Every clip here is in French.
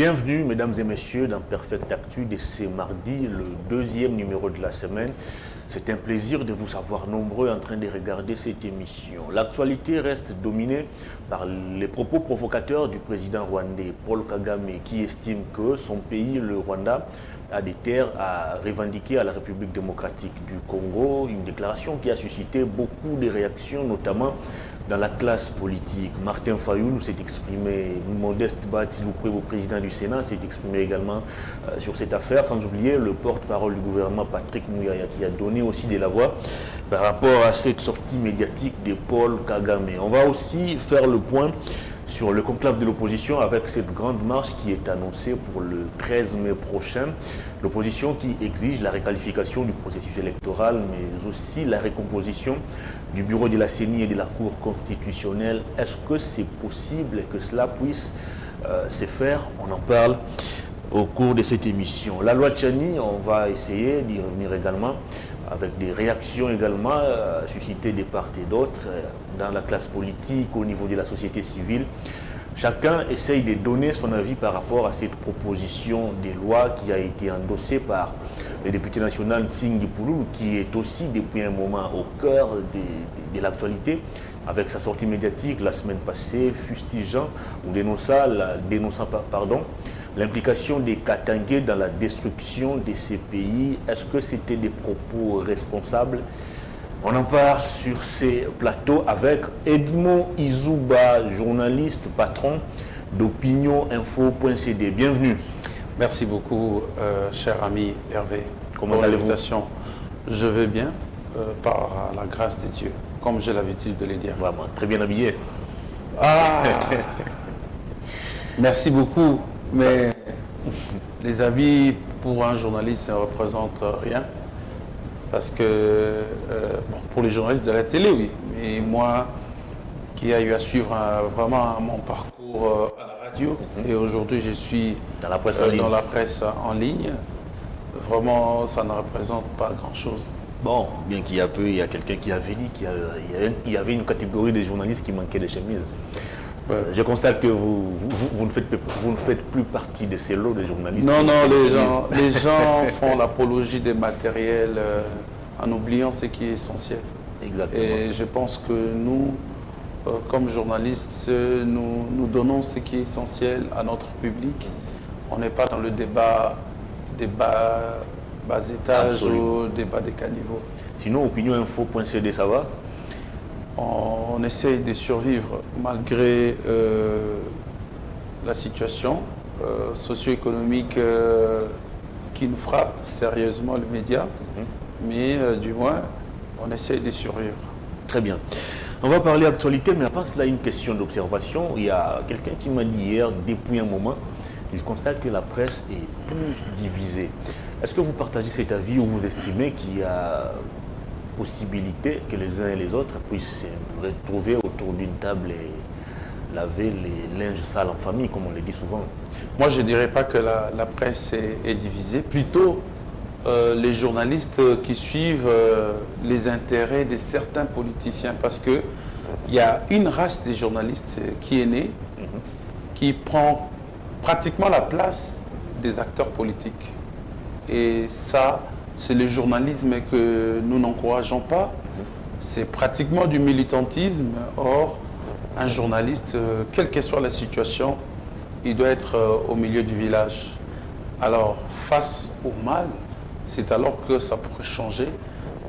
Bienvenue, mesdames et messieurs, dans Perfect Actu de ce mardi, le deuxième numéro de la semaine. C'est un plaisir de vous savoir nombreux en train de regarder cette émission. L'actualité reste dominée par les propos provocateurs du président rwandais Paul Kagame, qui estime que son pays, le Rwanda, a des terres à revendiquer à la République démocratique du Congo. Une déclaration qui a suscité beaucoup de réactions, notamment dans la classe politique. Martin Fayulu s'est exprimé, Modeste Batilou-Prévo, président du Sénat, s'est exprimé également sur cette affaire, sans oublier le porte-parole du gouvernement Patrick Muyaya, qui a donné aussi de la voix par rapport à cette sortie médiatique de Paul Kagame. On va aussi faire le point sur le conclave de l'opposition avec cette grande marche qui est annoncée pour le 13 mai prochain. L'opposition qui exige la réqualification du processus électoral, mais aussi la recomposition du bureau de la CENI et de la Cour constitutionnelle. Est-ce que c'est possible que cela puisse se faire? On en parle au cours de cette émission. La loi Tchani, on va essayer d'y revenir également, avec des réactions également suscitées de part et d'autre dans la classe politique, au niveau de la société civile. Chacun essaye de donner son avis par rapport à cette proposition de loi qui a été endossée par le député national Nsingi Pouloulou, qui est aussi depuis un moment au cœur de l'actualité, avec sa sortie médiatique la semaine passée, fustigeant ou dénonçant l'implication des Katangais dans la destruction de ces pays. Est-ce que c'était des propos responsables? On en parle sur ces plateaux avec Edmond Izouba, journaliste, patron d'opinioninfo.cd. Bienvenue. Merci beaucoup, cher ami Hervé. Comment allez-vous? Je vais bien, par la grâce de Dieu, comme j'ai l'habitude de le dire. Vraiment, très bien habillé. Ah, merci beaucoup, mais les habits pour un journaliste ne représentent rien. Parce que, pour les journalistes de la télé, oui, mais moi, qui ai eu à suivre vraiment mon parcours à la radio, et aujourd'hui je suis dans la presse en ligne, vraiment ça ne représente pas grand-chose. Bon, bien qu'il y a peu, il y a quelqu'un qui avait dit qu'il y avait une catégorie de journalistes qui manquait de chemises. Ouais. Je constate que vous ne faites plus partie de ces lots de journalistes. Non, les gens font l'apologie des matériels en oubliant ce qui est essentiel. Exactement. Et je pense que nous, comme journalistes, nous donnons ce qui est essentiel à notre public. On n'est pas dans le débat bas étage. Absolument. Ou débat des caniveaux. Sinon, opinioninfo.cd, ça va? On essaye de survivre malgré la situation socio-économique qui nous frappe sérieusement les médias, mais du moins on essaye de survivre. Très bien. On va parler actualité, mais avant cela, une question d'observation. Il y a quelqu'un qui m'a dit hier, depuis un moment, il constate que la presse est plus divisée. Est-ce que vous partagez cet avis ou vous estimez qu'il y a possibilité que les uns et les autres puissent se retrouver autour d'une table et laver les linges sales en famille, comme on le dit souvent? Moi, je ne dirais pas que la presse est divisée. Plutôt, les journalistes qui suivent les intérêts de certains politiciens. Parce qu'il y a une race des journalistes qui est née, qui prend pratiquement la place des acteurs politiques. Et ça, c'est le journalisme que nous n'encourageons pas. C'est pratiquement du militantisme. Or, un journaliste, quelle que soit la situation, il doit être au milieu du village. Alors, face au mal, c'est alors que ça pourrait changer.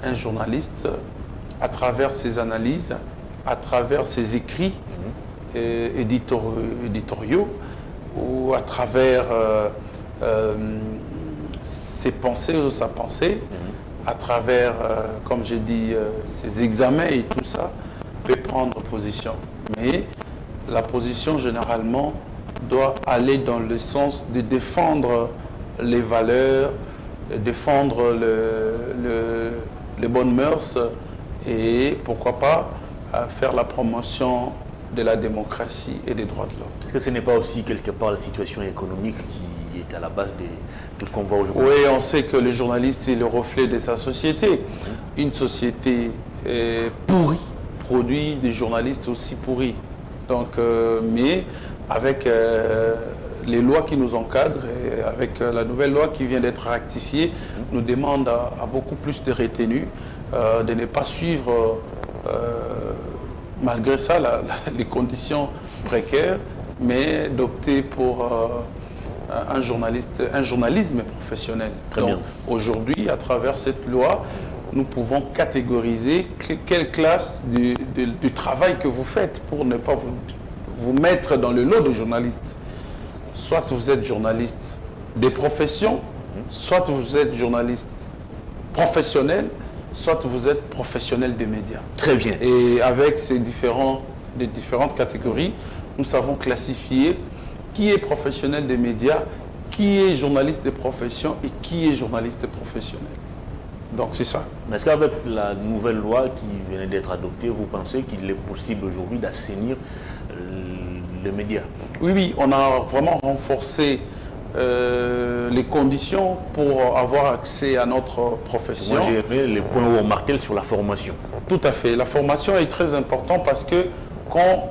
Un journaliste, à travers ses analyses, à travers ses écrits éditoriaux, ou à travers ses pensées ou sa pensée, à travers, comme j'ai dit, ses examens et tout ça, peut prendre position. Mais la position, généralement, doit aller dans le sens de défendre les valeurs, de défendre les bonnes mœurs et, pourquoi pas, faire la promotion de la démocratie et des droits de l'homme. Est-ce que ce n'est pas aussi quelque part la situation économique qui est à la base de tout ce qu'on voit aujourd'hui? Oui, on sait que le journaliste est le reflet de sa société. Une société pourrie produit des journalistes aussi pourris. Donc, mais avec les lois qui nous encadrent, et avec la nouvelle loi qui vient d'être rectifiée, nous demande à beaucoup plus de retenue, de ne pas suivre, malgré ça, les conditions précaires, mais d'opter pour un journalisme professionnel. Très Donc bien. aujourd'hui, à travers cette loi, nous pouvons catégoriser quelle classe du travail que vous faites pour ne pas vous mettre dans le lot de journalistes. Soit vous êtes journaliste des professions, soit vous êtes journaliste professionnel, soit vous êtes professionnel des médias. Très bien. Et avec ces différentes catégories, nous savons classifier qui est professionnel des médias, qui est journaliste de profession et qui est journaliste professionnel. Donc c'est ça. Mais est-ce qu'avec la nouvelle loi qui vient d'être adoptée, vous pensez qu'il est possible aujourd'hui d'assainir les médias? Oui, on a vraiment renforcé les conditions pour avoir accès à notre profession. Moi, j'ai aimé les points où on martèle sur la formation. Tout à fait. La formation est très importante parce que quand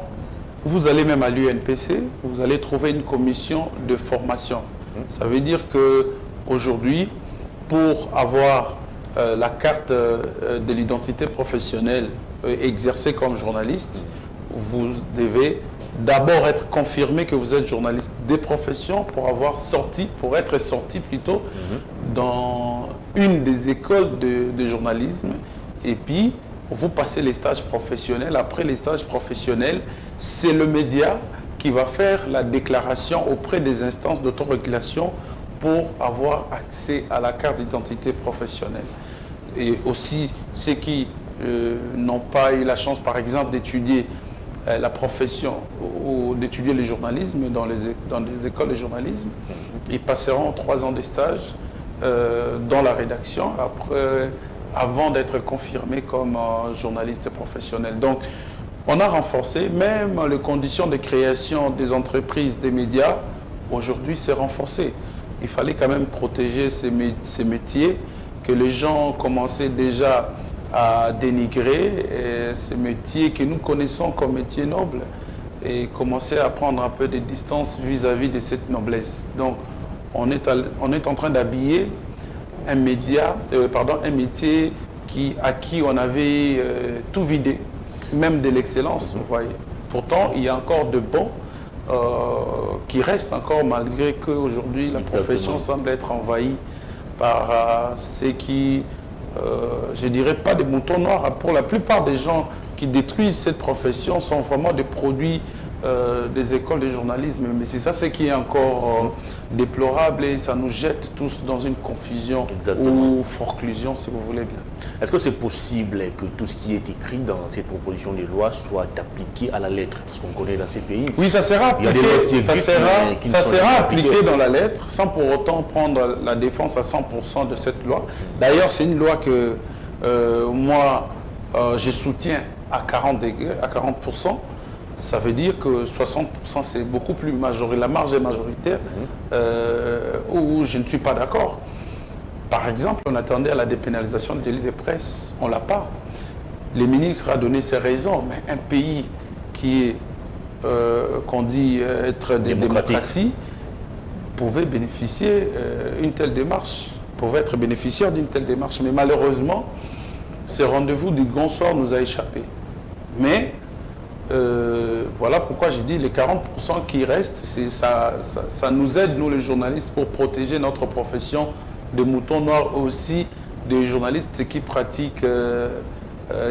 vous allez même à l'UNPC, vous allez trouver une commission de formation. Ça veut dire qu'aujourd'hui, pour avoir la carte de l'identité professionnelle exercée comme journaliste, vous devez d'abord être confirmé que vous êtes journaliste des professions pour être sorti plutôt dans une des écoles de journalisme. Et puis, vous passez les stages professionnels. Après les stages professionnels, c'est le média qui va faire la déclaration auprès des instances d'autorégulation pour avoir accès à la carte d'identité professionnelle. Et aussi, ceux qui n'ont pas eu la chance, par exemple, d'étudier la profession ou d'étudier le journalisme dans les écoles de journalisme, ils passeront 3 ans de stage dans la rédaction avant d'être confirmés comme journaliste professionnel. Donc, on a renforcé même les conditions de création des entreprises des médias. Aujourd'hui, c'est renforcé. Il fallait quand même protéger ces métiers que les gens commençaient déjà à dénigrer, ces métiers que nous connaissons comme métiers nobles, et commencer à prendre un peu de distance vis-à-vis de cette noblesse. Donc, on est en train d'habiller un métier à qui on avait tout vidé, même de l'excellence, vous voyez. Pourtant, il y a encore de bons qui restent encore, malgré qu'aujourd'hui, la profession semble être envahie par ceux qui, je dirais pas des moutons noirs. Pour la plupart des gens qui détruisent cette profession sont vraiment des produits des écoles de journalisme. Mais c'est ça ce qui est encore déplorable, et ça nous jette tous dans une confusion ou forclusion, si vous voulez bien. Est-ce que c'est possible que tout ce qui est écrit dans cette proposition de loi soit appliqué à la lettre? Parce qu'on connaît dans ces pays. Oui, ça sera appliqué, ça sera appliqué dans la lettre, sans pour autant prendre la défense à 100% de cette loi. D'ailleurs, c'est une loi que moi, je soutiens à 40%. Ça veut dire que 60%, c'est beaucoup plus majoritaire. La marge est majoritaire, où je ne suis pas d'accord. Par exemple, on attendait à la dépénalisation du délit de presse. On ne l'a pas. Le ministre a donné ses raisons, mais un pays qui est, qu'on dit être des démocraties, pouvait bénéficier une telle démarche, pouvait être bénéficiaire d'une telle démarche. Mais malheureusement, ce rendez-vous du grand soir nous a échappé. Mais voilà pourquoi j'ai dit les 40% qui restent, ça nous aide, nous les journalistes, pour protéger notre profession de moutons noirs, aussi des journalistes qui pratiquent,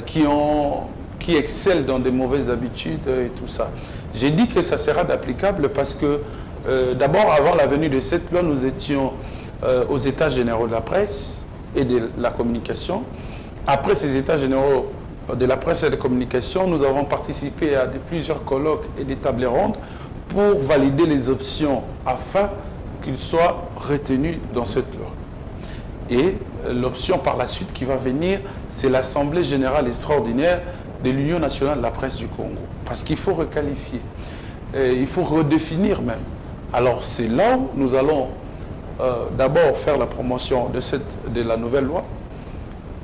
qui excellent dans des mauvaises habitudes et tout ça. J'ai dit que ça sera applicable parce que d'abord, avant la venue de cette loi, nous étions aux États généraux de la presse et de la communication. Après ces États généraux de la presse et de la communication, nous avons participé à plusieurs colloques et des tables rondes pour valider les options afin qu'ils soient retenus dans cette loi. Et l'option par la suite qui va venir, c'est l'Assemblée générale extraordinaire de l'Union nationale de la presse du Congo. Parce qu'il faut requalifier, il faut redéfinir même. Alors c'est là où nous allons d'abord faire la promotion de la nouvelle loi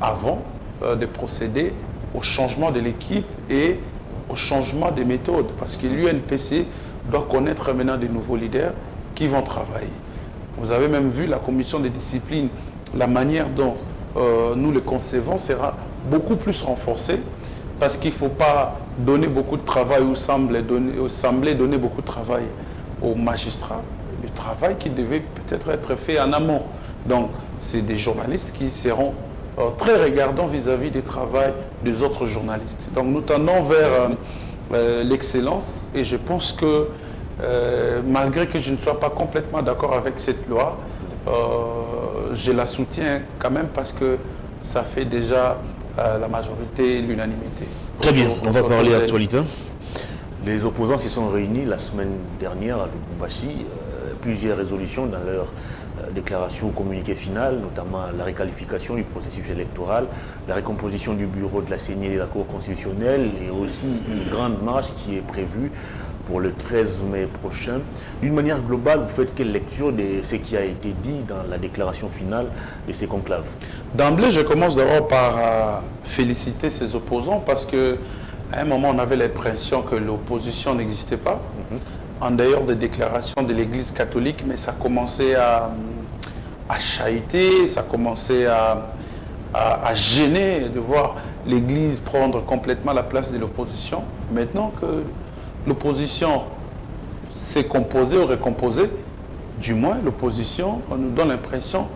avant de procéder au changement de l'équipe et au changement des méthodes. Parce que l'UNPC doit connaître maintenant des nouveaux leaders qui vont travailler. Vous avez même vu la commission des disciplines, la manière dont nous le concevons sera beaucoup plus renforcée parce qu'il ne faut pas donner beaucoup de travail ou sembler donner beaucoup de travail aux magistrats, le travail qui devait peut-être être fait en amont. Donc, c'est des journalistes qui seront très regardants vis-à-vis du travail des autres journalistes. Donc, nous tendons vers l'excellence et je pense que malgré que je ne sois pas complètement d'accord avec cette loi, je la soutiens quand même parce que ça fait déjà la majorité, l'unanimité. Très bien, on va parler actualité. Les opposants se sont réunis la semaine dernière à Lubumbashi. Plusieurs résolutions dans leur déclaration ou communiqué final, notamment la réqualification du processus électoral, la recomposition du bureau de la CENI et de la Cour constitutionnelle et aussi une grande marche qui est prévue pour le 13 mai prochain. D'une manière globale, vous faites quelle lecture de ce qui a été dit dans la déclaration finale de ces conclaves? D'emblée, je commence d'abord par féliciter ces opposants parce qu'à un moment, on avait l'impression que l'opposition n'existait pas. En dehors des déclarations de l'Église catholique, mais ça commençait à chahuter, ça commençait à gêner de voir l'Église prendre complètement la place de l'opposition. Maintenant que l'opposition s'est composée ou recomposée, du moins l'opposition nous donne l'impression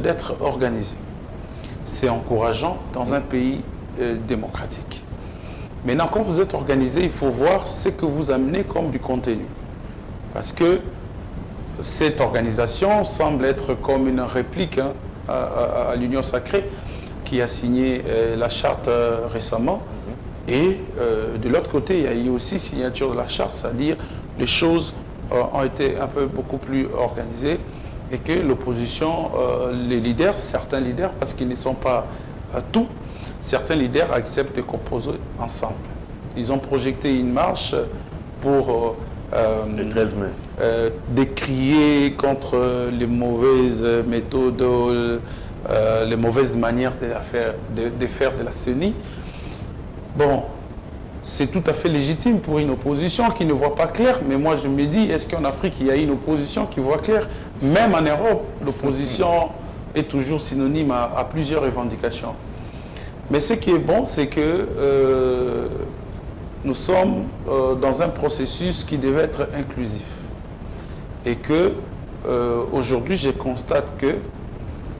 d'être organisée. C'est encourageant dans un pays démocratique. Maintenant, quand vous êtes organisé, il faut voir ce que vous amenez comme du contenu. Parce que cette organisation semble être comme une réplique à l'Union sacrée qui a signé la charte récemment. Et de l'autre côté, il y a eu aussi signature de la charte, c'est-à-dire les choses ont été un peu beaucoup plus organisées et que l'opposition, les leaders, certains leaders, parce qu'ils ne sont pas tous, certains leaders acceptent de composer ensemble. Ils ont projeté une marche pour le 13 mai. Décrier contre les mauvaises méthodes, les mauvaises manières de faire de la CENI. Bon, c'est tout à fait légitime pour une opposition qui ne voit pas clair, mais moi je me dis, est-ce qu'en Afrique il y a une opposition qui voit clair? Même en Europe, l'opposition est toujours synonyme à plusieurs revendications. Mais ce qui est bon, c'est que nous sommes dans un processus qui devait être inclusif. Et que aujourd'hui, je constate que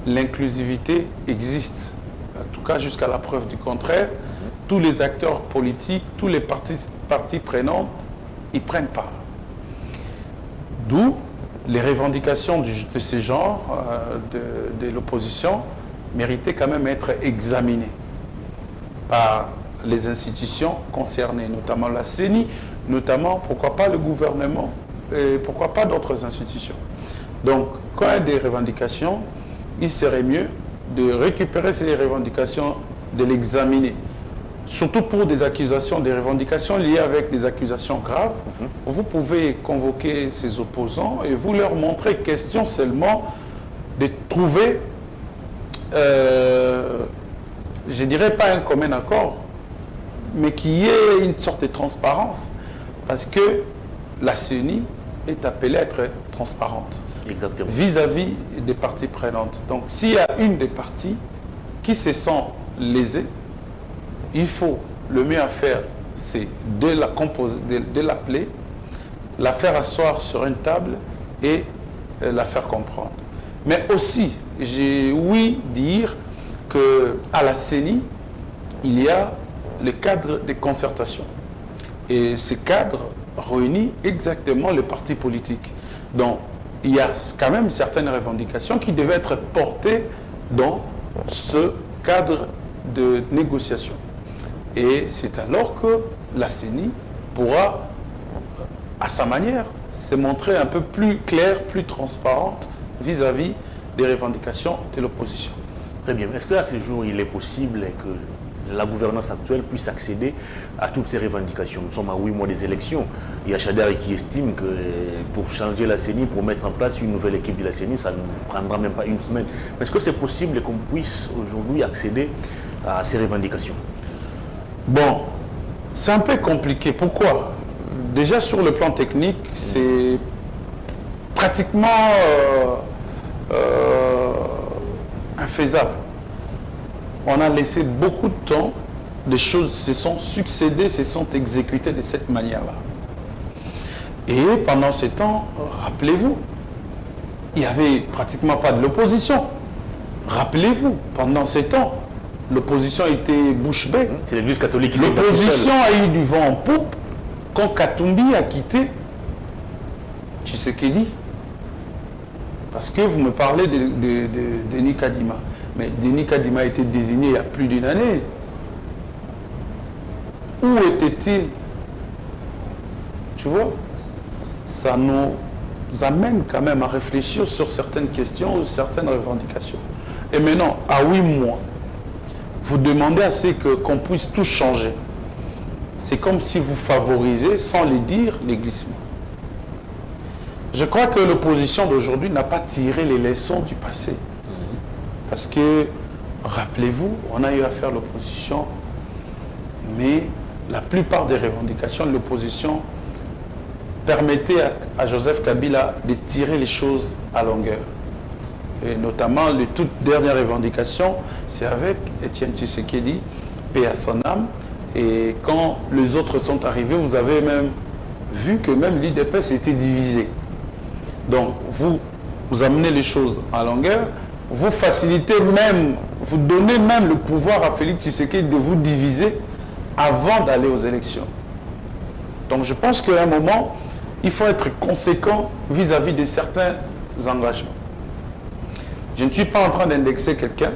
l'inclusivité existe. En tout cas, jusqu'à la preuve du contraire, tous les acteurs politiques, tous les parties prenantes, y prennent part. D'où les revendications de ce genre de l'opposition méritaient quand même être examinées par les institutions concernées, notamment la CENI, notamment, pourquoi pas, le gouvernement, et pourquoi pas d'autres institutions. Donc, quand il y a des revendications, il serait mieux de récupérer ces revendications, de l'examiner. Surtout pour des accusations, des revendications liées avec des accusations graves. Vous pouvez convoquer ces opposants et vous leur montrer question seulement de trouver, je dirais pas un commun accord, mais qu'il y ait une sorte de transparence, parce que la CENI est appelée à être transparente vis-à-vis des parties prenantes. Donc, s'il y a une des parties qui se sent lésée, il faut, le mieux à faire, c'est de l'appeler, la faire asseoir sur une table et la faire comprendre. Mais aussi, j'ai ouï dire qu'à la CENI, il y a le cadre de concertation. Et ce cadre réunit exactement les partis politiques. Donc, il y a quand même certaines revendications qui devaient être portées dans ce cadre de négociation. Et c'est alors que la CENI pourra, à sa manière, se montrer un peu plus claire, plus transparente vis-à-vis des revendications de l'opposition. Très bien. Est-ce qu'à ce jour, il est possible que la gouvernance actuelle puisse accéder à toutes ces revendications? Nous sommes à 8 mois des élections. Il y a Chadari qui estime que pour changer la CENI, pour mettre en place une nouvelle équipe de la CENI, ça ne prendra même pas une semaine. Est-ce que c'est possible qu'on puisse aujourd'hui accéder à ces revendications? Bon, c'est un peu compliqué. Pourquoi? Déjà sur le plan technique, c'est pratiquement infaisable. On a laissé beaucoup de temps, des choses se sont succédées, se sont exécutées de cette manière-là. Et pendant ce temps, rappelez-vous, il n'y avait pratiquement pas de l'opposition. Rappelez-vous, pendant ce temps, l'opposition était bouche bée. C'est l'Église catholique qui s'est L'opposition a eu du vent en poupe quand Katumbi a quitté Tshisekedi. Parce que vous me parlez de Denis Kadima. Mais Denis Kadima a été désigné il y a plus d'une année. Où était-il? Tu vois? Ça nous amène quand même à réfléchir sur certaines questions ou certaines revendications. Et maintenant, à 8 mois, vous demandez à ce qu'on puisse tout changer. C'est comme si vous favorisez, sans le dire, les glissements. Je crois que l'opposition d'aujourd'hui n'a pas tiré les leçons du passé. Parce que, rappelez-vous, on a eu à faire l'opposition, mais la plupart des revendications de l'opposition permettaient à Joseph Kabila de tirer les choses à longueur. Et notamment, les toutes dernières revendications, c'est avec Étienne Tshisekedi, paix à son âme. Et quand les autres sont arrivés, vous avez même vu que même l'UDPS était divisé. Donc, vous amenez les choses à longueur, vous facilitez même, vous donnez même le pouvoir à Félix Tshisekedi de vous diviser avant d'aller aux élections. Donc, je pense qu'à un moment, il faut être conséquent vis-à-vis de certains engagements. Je ne suis pas en train d'indexer quelqu'un,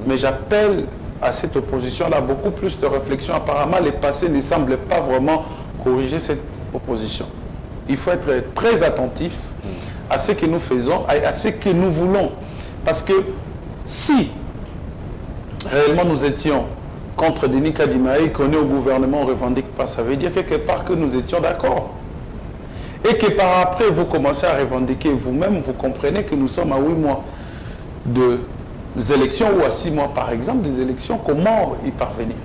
mais j'appelle à cette opposition-là beaucoup plus de réflexion. Apparemment, les passés ne semblent pas vraiment corriger cette opposition. Il faut être très attentif à ce que nous faisons, à ce que nous voulons. Parce que si réellement nous étions contre Denis Kadima et qu'on est au gouvernement, on ne revendique pas, ça veut dire quelque part que nous étions d'accord. Et que par après, vous commencez à revendiquer vous-même, vous comprenez que nous sommes à 8 mois des élections ou à 6 mois par exemple des élections, comment y parvenir?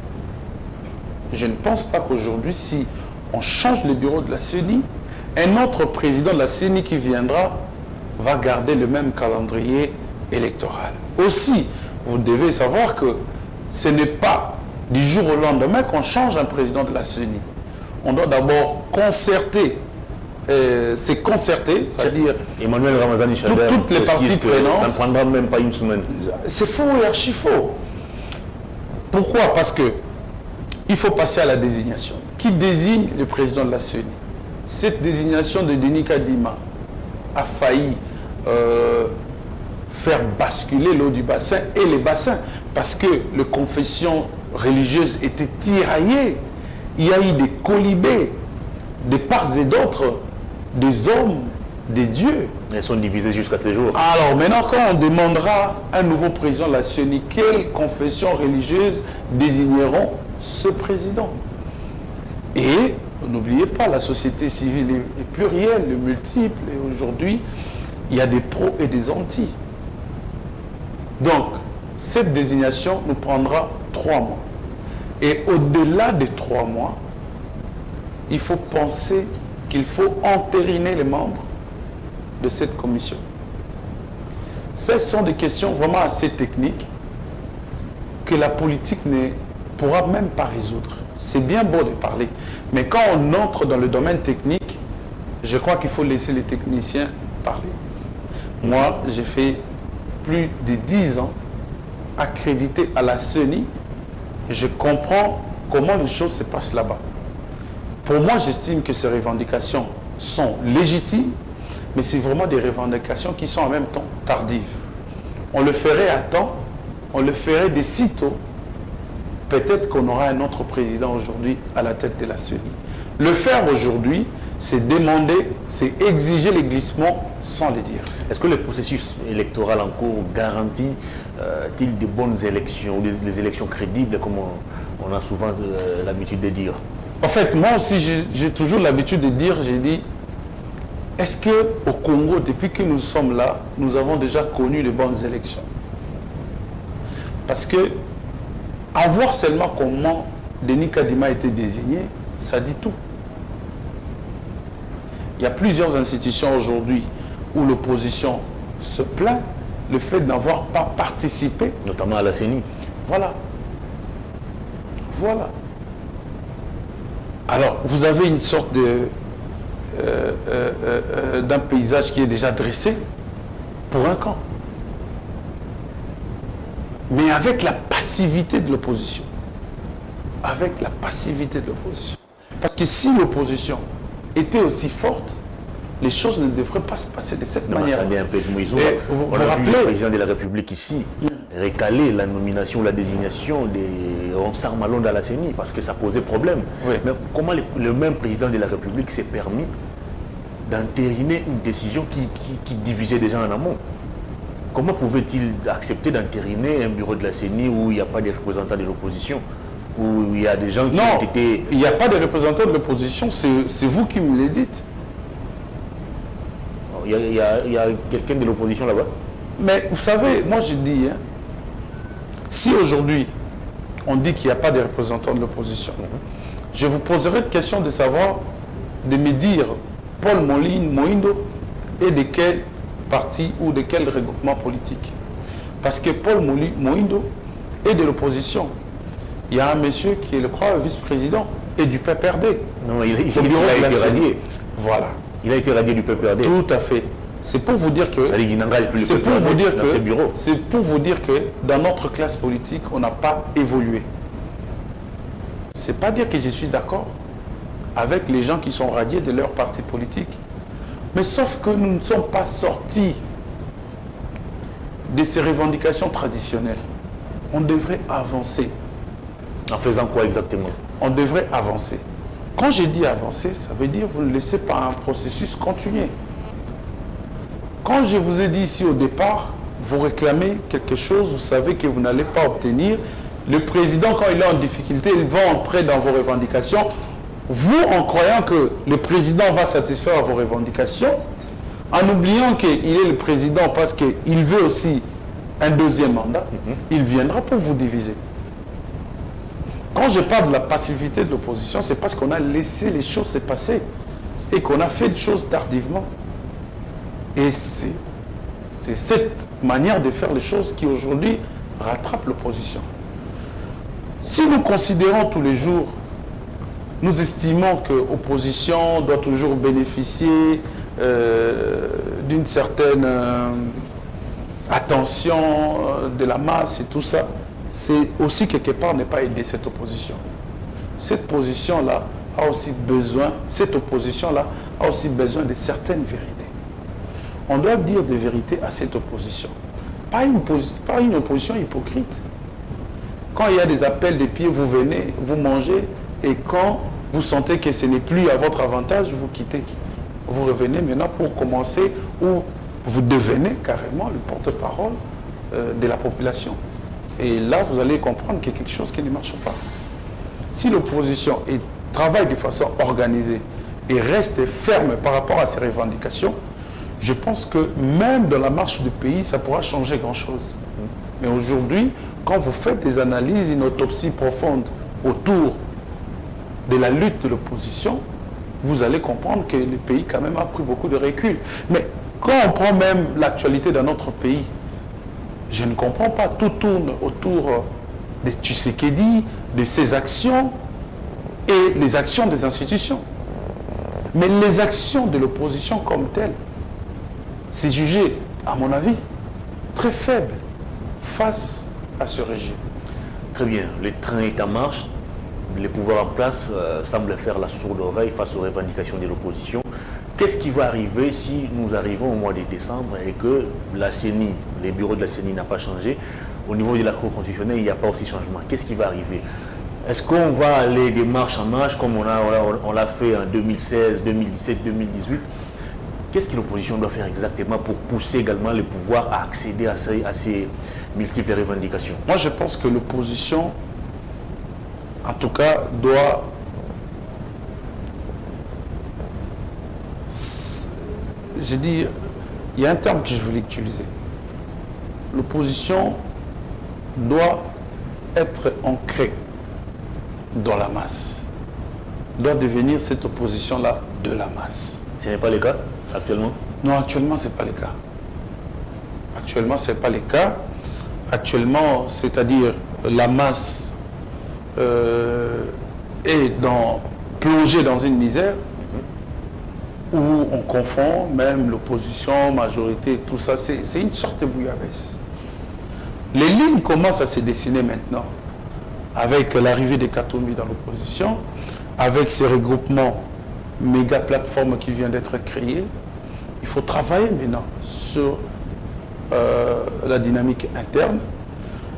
Je ne pense pas qu'aujourd'hui, si on change le bureau de la CENI, un autre président de la CENI qui viendra va garder le même calendrier électoral. Aussi, vous devez savoir que ce n'est pas du jour au lendemain qu'on change un président de la CENI. On doit d'abord concerter, c'est concerter, c'est-à-dire Emmanuel Ramazani toutes les parties prenantes. Ça ne prendra même pas une semaine. C'est faux et archi faux. Pourquoi? Parce que il faut passer à la désignation. Qui désigne le président de la CENI? Cette désignation de Denis Kadima a failli faire basculer l'eau du bassin et les bassins parce que les confessions religieuses étaient tiraillées. Il y a eu des colibés de part et d'autre, des hommes, des dieux. Elles sont divisées jusqu'à ce jour. Alors maintenant, quand on demandera un nouveau président de la CENI, quelles confessions religieuses désigneront ce président? Et n'oubliez pas, la société civile est plurielle, est multiple, et aujourd'hui, il y a des pros et des anti. Donc, cette désignation nous prendra 3 mois. Et au-delà des 3 mois, il faut penser qu'il faut entériner les membres de cette commission. Ce sont des questions vraiment assez techniques que la politique ne pourra même pas résoudre. C'est bien beau de parler, mais quand on entre dans le domaine technique, je crois qu'il faut laisser les techniciens parler. Moi, j'ai fait plus de 10 ans accrédité à la CENI. Je comprends comment les choses se passent là-bas. Pour moi, j'estime que ces revendications sont légitimes, mais c'est vraiment des revendications qui sont en même temps tardives. On le ferait à temps, on le ferait de sitôt. Peut-être qu'on aura un autre président aujourd'hui à la tête de la CENI. Le faire aujourd'hui, c'est demander, c'est exiger les glissements sans les dire. Est-ce que le processus électoral en cours garantit-il de bonnes élections, ou des élections crédibles, comme on a souvent l'habitude de dire? En fait, moi aussi, j'ai toujours l'habitude de dire, j'ai dit, est-ce qu'au Congo, depuis que nous sommes là, nous avons déjà connu les bonnes élections? Parce que, à voir seulement comment Denis Kadima a été désigné, ça dit tout. Il y a plusieurs institutions aujourd'hui où l'opposition se plaint, le fait d'avoir pas participé. Notamment à la CENI. Voilà. Voilà. Alors, vous avez une sorte d'un paysage qui est déjà dressé pour un camp. Mais avec la passivité de l'opposition. Avec la passivité de l'opposition. Parce que si l'opposition était aussi forte, les choses ne devraient pas se passer de cette manière. Attendez un peu, Moïse. Vous On a vu rappelez le président de la République ici récaler la nomination, la désignation de Ronsard Malonde à la CENI parce que ça posait problème. Oui. Mais comment le même président de la République s'est permis d'entériner une décision qui divisait déjà en amont? Comment pouvait-il accepter d'entériner un bureau de la CENI où il n'y a pas de représentants de l'opposition, où il y a des gens qui Non, ont été... il n'y a pas de représentants de l'opposition, c'est vous qui me le dites. Il y a quelqu'un de l'opposition là-bas? Mais vous savez, moi je dis, hein, si aujourd'hui on dit qu'il n'y a pas de représentants de l'opposition, je vous poserai une question de savoir, de me dire Paul Moïndo est de quel parti ou de quel regroupement politique. Parce que Paul Moïndo est de l'opposition. Il y a un monsieur qui est, je crois, vice-président et du PPRD. Non, il a été CENI. radié. Voilà. Il a été radié du PPRD. Tout à fait. C'est pour vous dire que... C'est-à-dire qu'il n'engage plus le C'est pour PPRD vous dire dans ses bureaux. c'est pour vous dire que dans notre classe politique, on n'a pas évolué. C'est pas dire que je suis d'accord avec les gens qui sont radiés de leur parti politique. Mais sauf que nous ne sommes pas sortis de ces revendications traditionnelles. On devrait avancer. En faisant quoi exactement? On devrait avancer. Quand je dis avancer, ça veut dire vous ne laissez pas un processus continuer. Quand je vous ai dit ici au départ, vous réclamez quelque chose, vous savez que vous n'allez pas obtenir. Le président, quand il est en difficulté, il va entrer dans vos revendications. Vous, en croyant que le président va satisfaire vos revendications, en oubliant qu'il est le président parce qu'il veut aussi un deuxième mandat, il viendra pour vous diviser. Quand je parle de la passivité de l'opposition, c'est parce qu'on a laissé les choses se passer et qu'on a fait des choses tardivement. Et c'est cette manière de faire les choses qui aujourd'hui rattrape l'opposition. Si nous considérons tous les jours, nous estimons que l'opposition doit toujours bénéficier d'une certaine attention de la masse et tout ça, c'est aussi quelque part ne pas aider cette opposition. Cette opposition-là a aussi besoin de certaines vérités. On doit dire des vérités à cette opposition. Pas une opposition hypocrite. Quand il y a des appels de pied, vous venez, vous mangez, et quand vous sentez que ce n'est plus à votre avantage, vous quittez. Vous revenez maintenant pour commencer, ou vous devenez carrément le porte-parole de la population. Et là, vous allez comprendre qu'il y a quelque chose qui ne marche pas. Si l'opposition travaille de façon organisée et reste ferme par rapport à ses revendications, je pense que même dans la marche du pays, ça pourra changer grand-chose. Mais aujourd'hui, quand vous faites des analyses, une autopsie profonde autour de la lutte de l'opposition, vous allez comprendre que le pays quand même a pris beaucoup de recul. Mais quand on prend même l'actualité dans notre pays, je ne comprends pas, tout tourne autour de Tshisekedi, de ses actions et les actions des institutions. Mais les actions de l'opposition comme telles, c'est jugé, à mon avis, très faible face à ce régime. Très bien, le train est en marche, les pouvoirs en place semblent faire la sourde oreille face aux revendications de l'opposition. Qu'est-ce qui va arriver si nous arrivons au mois de décembre et que la CENI, les bureaux de la CENI n'ont pas changé? Au niveau de la Cour constitutionnelle, il n'y a pas aussi changement. Qu'est-ce qui va arriver? Est-ce qu'on va aller de marche en marche comme on l'a fait en 2016, 2017, 2018? Qu'est-ce que l'opposition doit faire exactement pour pousser également le pouvoir à accéder à ces multiples revendications? Moi, je pense que l'opposition, en tout cas, doit... J'ai dit, il y a un terme que je voulais utiliser. L'opposition doit être ancrée dans la masse. Doit devenir cette opposition-là de la masse. Ce n'est pas le cas actuellement? Non, actuellement, ce n'est pas le cas. Actuellement, ce n'est pas le cas. Actuellement, c'est-à-dire la masse est plongée dans une misère où on confond même l'opposition, majorité, tout ça. C'est une sorte de bouillabaisse. Les lignes commencent à se dessiner maintenant avec l'arrivée des Katumbi dans l'opposition, avec ces regroupements méga plateformes qui viennent d'être créées. Il faut travailler maintenant sur la dynamique interne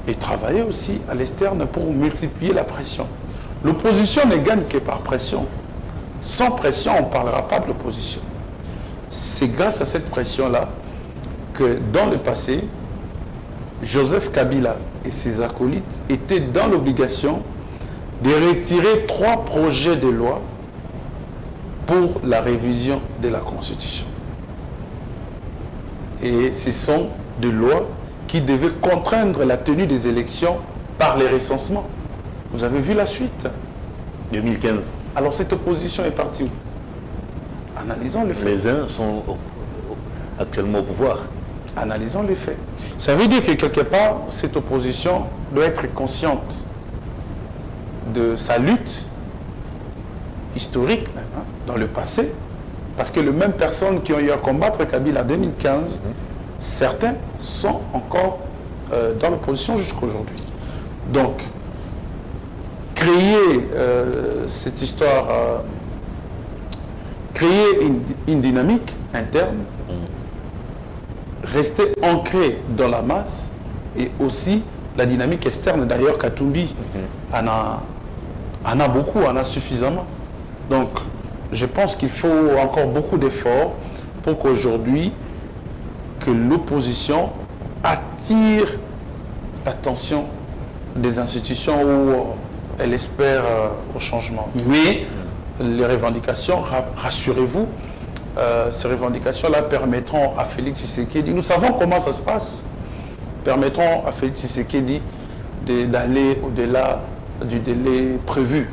et travailler aussi à l'externe pour multiplier la pression. L'opposition ne gagne que par pression. Sans pression, on ne parlera pas de l'opposition. C'est grâce à cette pression-là que dans le passé, Joseph Kabila et ses acolytes étaient dans l'obligation de retirer 3 projets de loi pour la révision de la Constitution. Et ce sont des lois qui devaient contraindre la tenue des élections par les recensements. Vous avez vu la suite? 2015. Alors cette opposition est partie où? Analysons le fait. Les uns sont actuellement au pouvoir. Analysons les faits. Ça veut dire que quelque part, cette opposition doit être consciente de sa lutte historique même, hein, dans le passé, parce que les mêmes personnes qui ont eu à combattre Kabila en 2015, certains sont encore dans l'opposition jusqu'à aujourd'hui. Donc, créer cette histoire, créer une dynamique interne, rester ancré dans la masse et aussi la dynamique externe. D'ailleurs, Katumbi en a beaucoup, en a suffisamment. Donc, je pense qu'il faut encore beaucoup d'efforts pour qu'aujourd'hui, que l'opposition attire l'attention des institutions où elle espère au changement. Mais les revendications, rassurez-vous, ces revendications-là permettront à Félix Tshisekedi, nous savons comment ça se passe, permettront à Félix Tshisekedi d'aller au-delà du délai prévu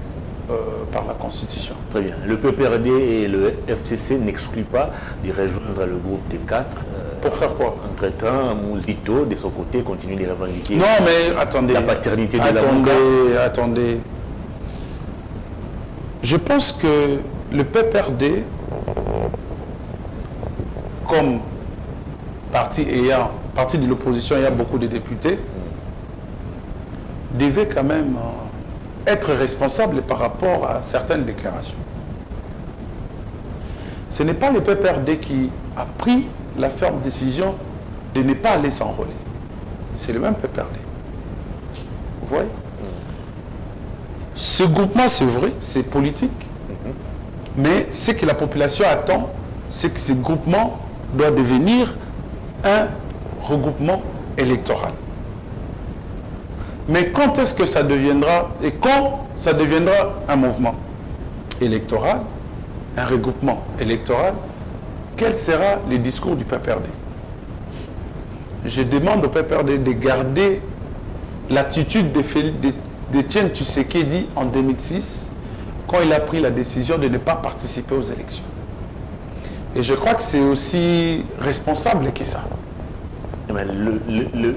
par la Constitution. Très bien. Le PPRD et le FCC n'excluent pas de rejoindre le groupe des 4. Pour faire quoi? Entre-temps, Mouzito, de son côté, continue de revendiquer non, mais attendez, la paternité de la Attendez. Je pense que le PPRD, comme parti de l'opposition ayant beaucoup de députés, devait quand même être responsable par rapport à certaines déclarations. Ce n'est pas le PPRD qui a pris la ferme décision de ne pas aller s'enrôler. C'est le même PPRD. Vous voyez? Ce groupement, c'est vrai, c'est politique, mais ce que la population attend, c'est que ce groupement doit devenir un regroupement électoral. Mais quand est-ce que ça deviendra, et quand ça deviendra un mouvement électoral, un regroupement électoral, quel sera le discours du PPRD? Je demande au PPRD de garder l'attitude d'Etienne Tshisekedi en 2006, quand il a pris la décision de ne pas participer aux élections. Et je crois que c'est aussi responsable que ça.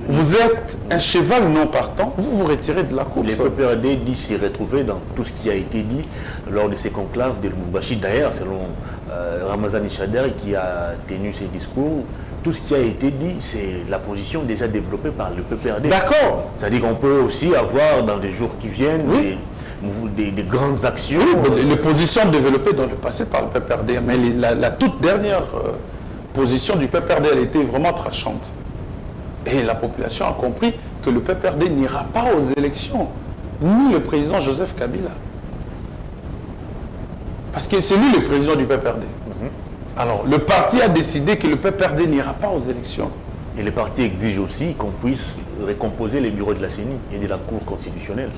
Vous êtes un cheval non partant, vous vous retirez de la course. Le PPRD dit s'y retrouver dans tout ce qui a été dit lors de ces conclaves de Lubumbashi. D'ailleurs, selon Ramazani Chader qui a tenu ses discours, tout ce qui a été dit, c'est la position déjà développée par le PPRD. D'accord. C'est-à-dire qu'on peut aussi avoir dans des jours qui viennent des grandes actions. Oui, les positions développées dans le passé par le PPRD. Mais la toute dernière position du PPRD, elle était vraiment tranchante. Et la population a compris que le PPRD n'ira pas aux élections, ni le président Joseph Kabila. Parce que c'est lui le président du PPRD. Alors, le parti a décidé que le PPRD n'ira pas aux élections. Et le parti exige aussi qu'on puisse recomposer les bureaux de la CENI et de la Cour constitutionnelle.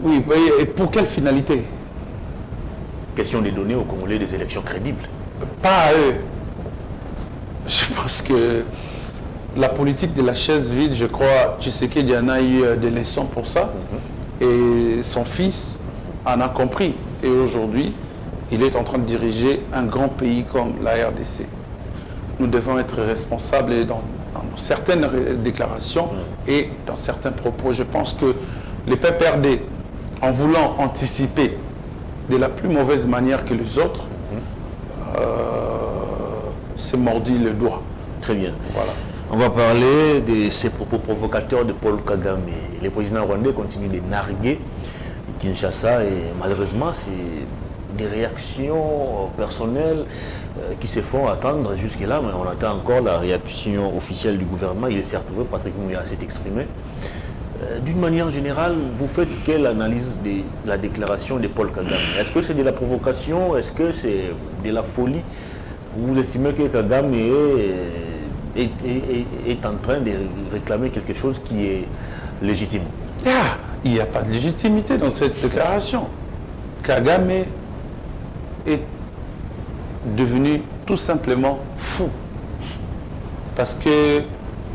Oui, et pour quelle finalité? Question de donner aux Congolais des élections crédibles. Pas à eux. Je pense que la politique de la chaise vide, je crois, Tshisekedi en a eu des leçons pour ça. Et son fils en a compris. Et aujourd'hui, il est en train de diriger un grand pays comme la RDC. nous devons être responsables dans certaines déclarations et dans certains propos. Je pense que les PPRD, en voulant anticiper de la plus mauvaise manière que les autres, s'est mordi le doigt. Très bien. Voilà. On va parler de ces propos provocateurs de Paul Kagame. Le président rwandais continue de narguer Kinshasa et malheureusement, c'est des réactions personnelles qui se font attendre jusque-là, mais on attend encore la réaction officielle du gouvernement. Il est certes vrai, Patrick Mouya s'est exprimé. D'une manière générale, vous faites quelle analyse de la déclaration de Paul Kagame? Est-ce que c'est de la provocation? Est-ce que c'est de la folie? Vous estimez que Kagame est en train de réclamer quelque chose qui est légitime? Il n'y a pas de légitimité dans cette déclaration. Kagame est devenu tout simplement fou. Parce que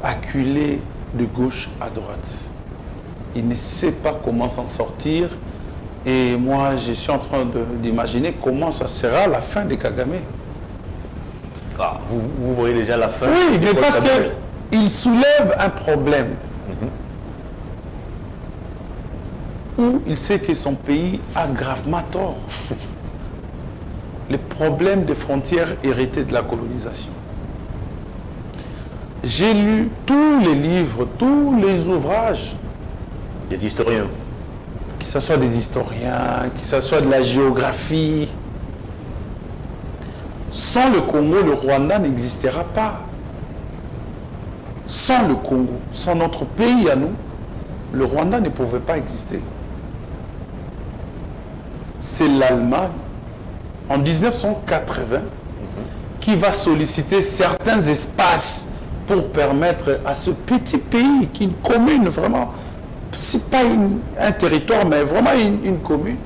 acculé de gauche à droite, il ne sait pas comment s'en sortir. Et moi, je suis en train d'imaginer comment ça sera la fin de Kagame. Ah, vous voyez déjà la fin? Oui, mais parce qu'il soulève un problème où il sait que son pays a gravement tort. Les problèmes des frontières héritées de la colonisation. J'ai lu tous les livres, tous les ouvrages. Des historiens. Que ce soit des historiens, que ce soit de la géographie. Sans le Congo, le Rwanda n'existera pas. Sans le Congo, sans notre pays à nous, le Rwanda ne pouvait pas exister. C'est l'Allemagne, en 1980, qui va solliciter certains espaces pour permettre à ce petit pays, qui est une commune vraiment, c'est pas un territoire, mais vraiment une commune,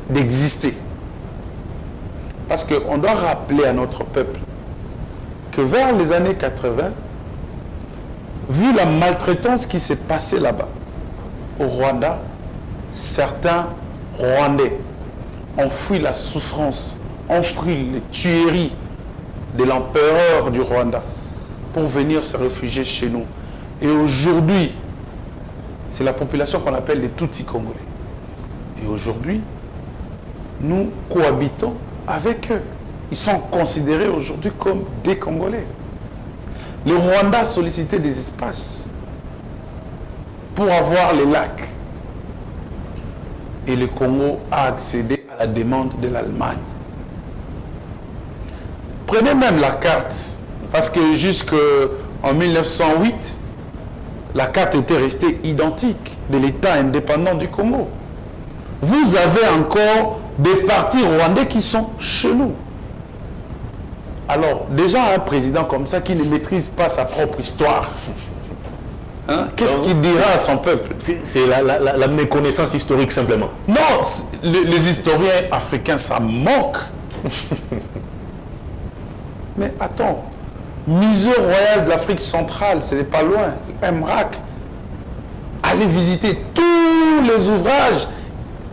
d'exister. Parce qu'on doit rappeler à notre peuple que vers les années 80, vu la maltraitance qui s'est passée là-bas, au Rwanda, certains Rwandais ont fui la souffrance, ont fui les tueries de l'empereur du Rwanda pour venir se réfugier chez nous. Et aujourd'hui, c'est la population qu'on appelle les Tutsis congolais. Et aujourd'hui, nous cohabitons avec eux. Ils sont considérés aujourd'hui comme des Congolais. Le Rwanda a sollicité des espaces pour avoir les lacs. Et le Congo a accédé à la demande de l'Allemagne. Prenez même la carte, parce que jusqu'en 1908, la carte était restée identique de l'État indépendant du Congo. Vous avez encore des partis rwandais qui sont chez nous. Alors, déjà un président comme ça qui ne maîtrise pas sa propre histoire, hein, qu'est-ce qu'il dira à son peuple? C'est la méconnaissance historique simplement. Non, les historiens africains, ça manque. Mais attends, Musée royal de l'Afrique centrale, ce n'est pas loin, MRAC. Allez visiter tous les ouvrages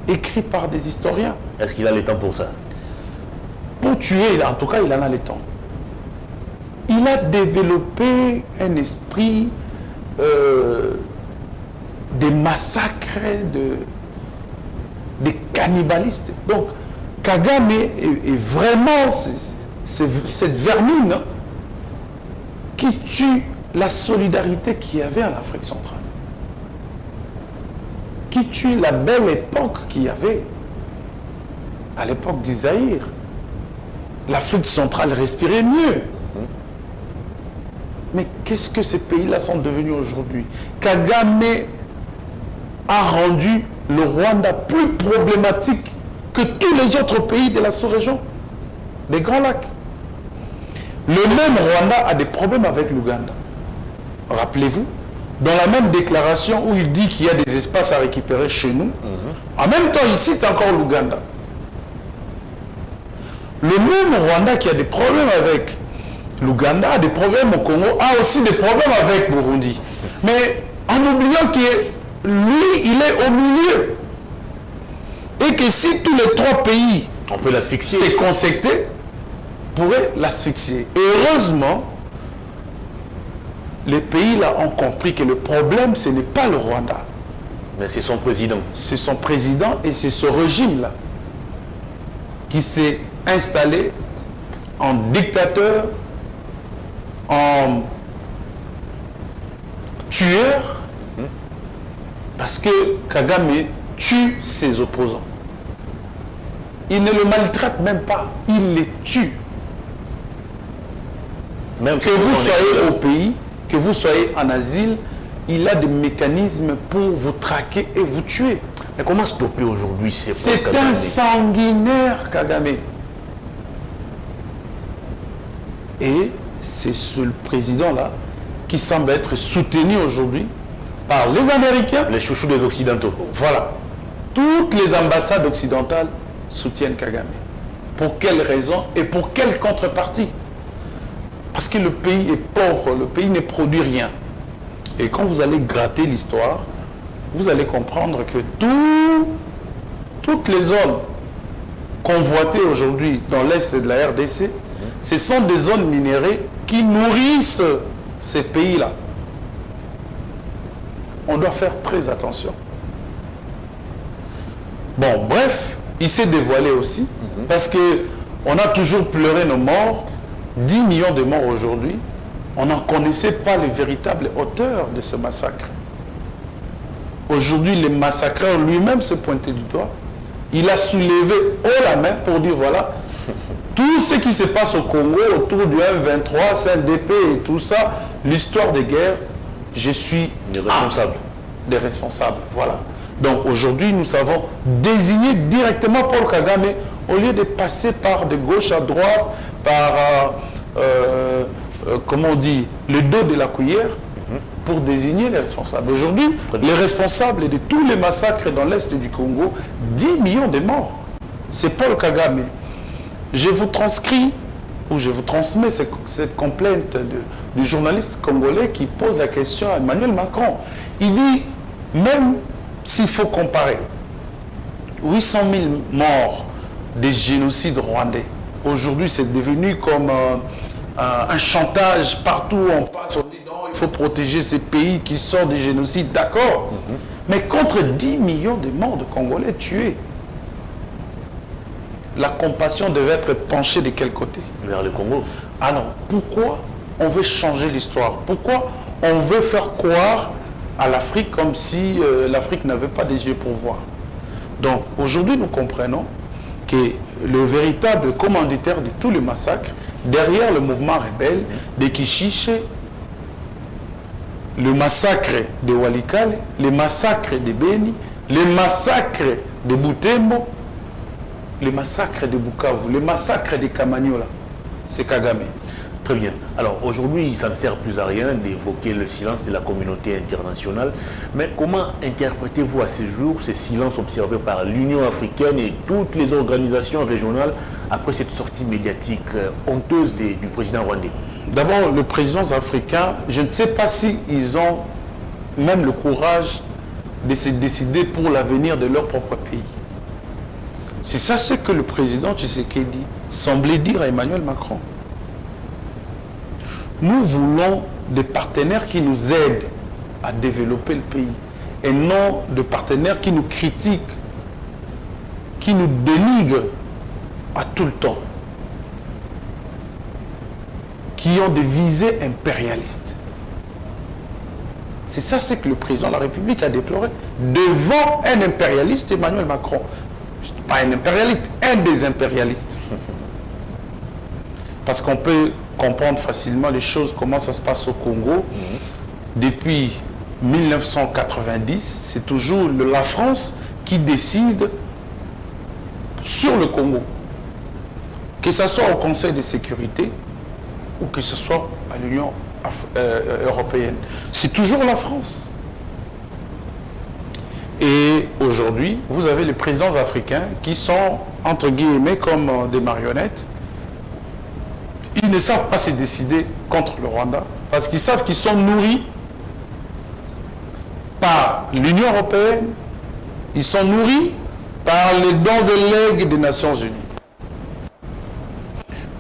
écrits par des historiens. Est-ce qu'il a le temps pour ça? Pour tuer, en tout cas, il en a le temps. Il a développé un esprit des massacres, des cannibalistes. Donc, Kagame est vraiment cette vermine, hein, qui tue la solidarité qu'il y avait en Afrique centrale. Qui tue la belle époque qu'il y avait. À l'époque du Zaïre, l'Afrique centrale respirait mieux. Mais qu'est-ce que ces pays-là sont devenus aujourd'hui? Kagame a rendu le Rwanda plus problématique que tous les autres pays de la sous-région, des Grands Lacs. Le même Rwanda a des problèmes avec l'Ouganda. Rappelez-vous, dans la même déclaration où il dit qu'il y a des espaces à récupérer chez nous, en même temps il cite encore l'Ouganda. Le même Rwanda qui a des problèmes avec l'Ouganda, a des problèmes au Congo, a aussi des problèmes avec Burundi. Mais en oubliant que lui, il est au milieu. Et que si tous les trois pays on peut l'asphyxier. s'est consecté, pourrait l'asphyxier. Et heureusement, les pays là ont compris que le problème, ce n'est pas le Rwanda. Mais c'est son président. C'est son président et c'est ce régime-là qui s'est installé en dictateur, en tueur, parce que Kagame tue ses opposants. Il ne le maltraite même pas, il les tue. Même que vous soyez au pays, que vous soyez en asile, il a des mécanismes pour vous traquer et vous tuer. Mais comment stopper aujourd'hui ces C'est un sanguinaire, Kagame. Et c'est ce président-là qui semble être soutenu aujourd'hui par les Américains. Les chouchous des Occidentaux. Voilà. Toutes les ambassades occidentales soutiennent Kagame. Pour quelle raison et pour quelle contrepartie? Parce que le pays est pauvre, le pays ne produit rien. Et quand vous allez gratter l'histoire, vous allez comprendre que toutes les zones convoitées aujourd'hui dans l'est de la RDC, ce sont des zones minérées qui nourrissent ces pays-là. On doit faire très attention. Bon, bref, il s'est dévoilé aussi, parce qu'on a toujours pleuré nos morts, 10 millions de morts aujourd'hui, on n'en connaissait pas les véritables auteurs de ce massacre. Aujourd'hui, le massacreur lui-même se pointait du doigt. Il a soulevé haut la main pour dire, voilà, tout ce qui se passe au Congo autour du M23, CNDP et tout ça, l'histoire des guerres, je suis des responsables. Des responsables, voilà. Donc aujourd'hui, nous avons désigné directement Paul Kagame au lieu de passer par de gauche à droite, par, comment on dit, le dos de la cuillère, pour désigner les responsables. Aujourd'hui, les responsables de tous les massacres dans l'Est du Congo, 10 millions de morts, c'est Paul Kagame. Je vous transcris, ou je vous transmets cette complainte du journaliste congolais qui pose la question à Emmanuel Macron. Il dit, même s'il faut comparer 800 000 morts des génocides rwandais, aujourd'hui c'est devenu comme un chantage partout où on passe, on dit non, il faut protéger ces pays qui sortent des génocides, d'accord, mais contre 10 millions de morts de Congolais tués, la compassion devait être penchée de quel côté? Vers le Congo. Alors, pourquoi on veut changer l'histoire? Pourquoi on veut faire croire à l'Afrique comme si l'Afrique n'avait pas des yeux pour voir? Donc, aujourd'hui, nous comprenons que le véritable commanditaire de tous les massacres, derrière le mouvement rebelle de Kishiche, le massacre de Walikale, les massacres de Beni, les massacres de Butembo, les massacres de Bukavu, les massacres de Kamanyola, c'est Kagame. Très bien. Alors aujourd'hui, ça ne sert plus à rien d'évoquer le silence de la communauté internationale. Mais comment interprétez-vous à ce jour ce silence observé par l'Union africaine et toutes les organisations régionales après cette sortie médiatique honteuse du président rwandais? D'abord, les présidents africains, je ne sais pas s'ils ont même le courage de se décider pour l'avenir de leur propre pays. C'est ça ce que le président Tshisekedi semblait dire à Emmanuel Macron. Nous voulons des partenaires qui nous aident à développer le pays et non de partenaires qui nous critiquent, qui nous dénigrent à tout le temps, qui ont des visées impérialistes. C'est ça ce que le président de la République a déploré devant un impérialiste, Emmanuel Macron. Pas un impérialiste, un des impérialistes. Parce qu'on peut comprendre facilement les choses, comment ça se passe au Congo. Depuis 1990, c'est toujours la France qui décide sur le Congo. Que ce soit au Conseil de sécurité ou que ce soit à l'Union européenne. C'est toujours la France. Et aujourd'hui, vous avez les présidents africains qui sont, entre guillemets, comme des marionnettes. Ils ne savent pas se décider contre le Rwanda parce qu'ils savent qu'ils sont nourris par l'Union européenne, ils sont nourris par les dons et legs des Nations Unies.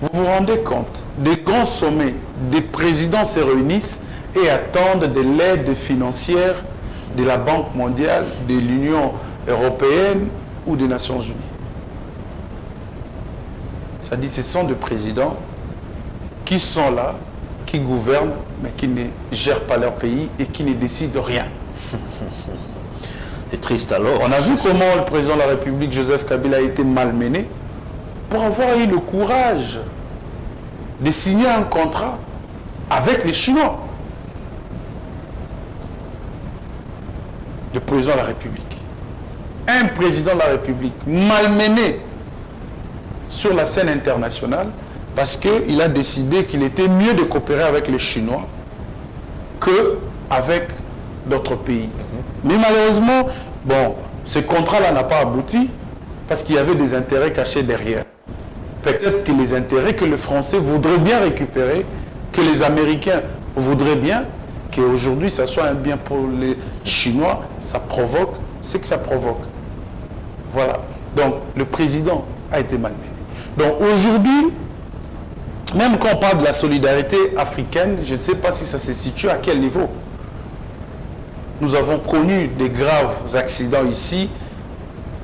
Vous vous rendez compte, des grands sommets, des présidents se réunissent et attendent de l'aide financière de la Banque mondiale, de l'Union européenne ou des Nations unies. Ça dit, ce sont des présidents qui sont là, qui gouvernent, mais qui ne gèrent pas leur pays et qui ne décident rien. C'est triste alors. On a vu comment le président de la République, Joseph Kabila, a été malmené pour avoir eu le courage de signer un contrat avec les Chinois. Le président de la République. Un président de la République malmené sur la scène internationale parce qu'il a décidé qu'il était mieux de coopérer avec les Chinois qu'avec d'autres pays. Mais malheureusement, bon, ce contrat-là n'a pas abouti parce qu'il y avait des intérêts cachés derrière. Peut-être que les intérêts que les Français voudraient bien récupérer, que les Américains voudraient bien, qu'aujourd'hui ça soit un bien pour les Chinois, ça provoque ce que ça provoque. Voilà. Donc le président a été malmené. Donc aujourd'hui, même quand on parle de la solidarité africaine, je ne sais pas si ça se situe à quel niveau. Nous avons connu des graves accidents ici,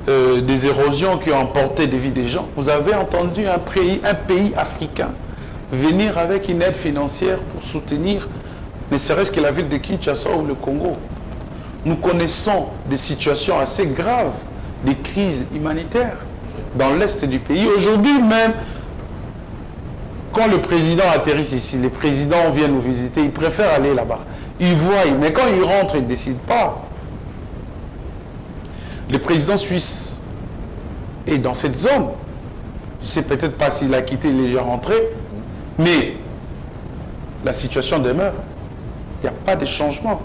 des érosions qui ont emporté des vies des gens. Vous avez entendu un pays africain venir avec une aide financière pour soutenir, ne serait-ce que la ville de Kinshasa ou le Congo. Nous connaissons des situations assez graves, des crises humanitaires dans l'est du pays. Aujourd'hui même, quand le président atterrit ici, les présidents viennent nous visiter, ils préfèrent aller là-bas. Ils voient, mais quand ils rentrent, ils ne décident pas. Le président suisse est dans cette zone. Je ne sais peut-être pas s'il a quitté, il est déjà rentré, mais la situation demeure. Il n'y a pas de changement.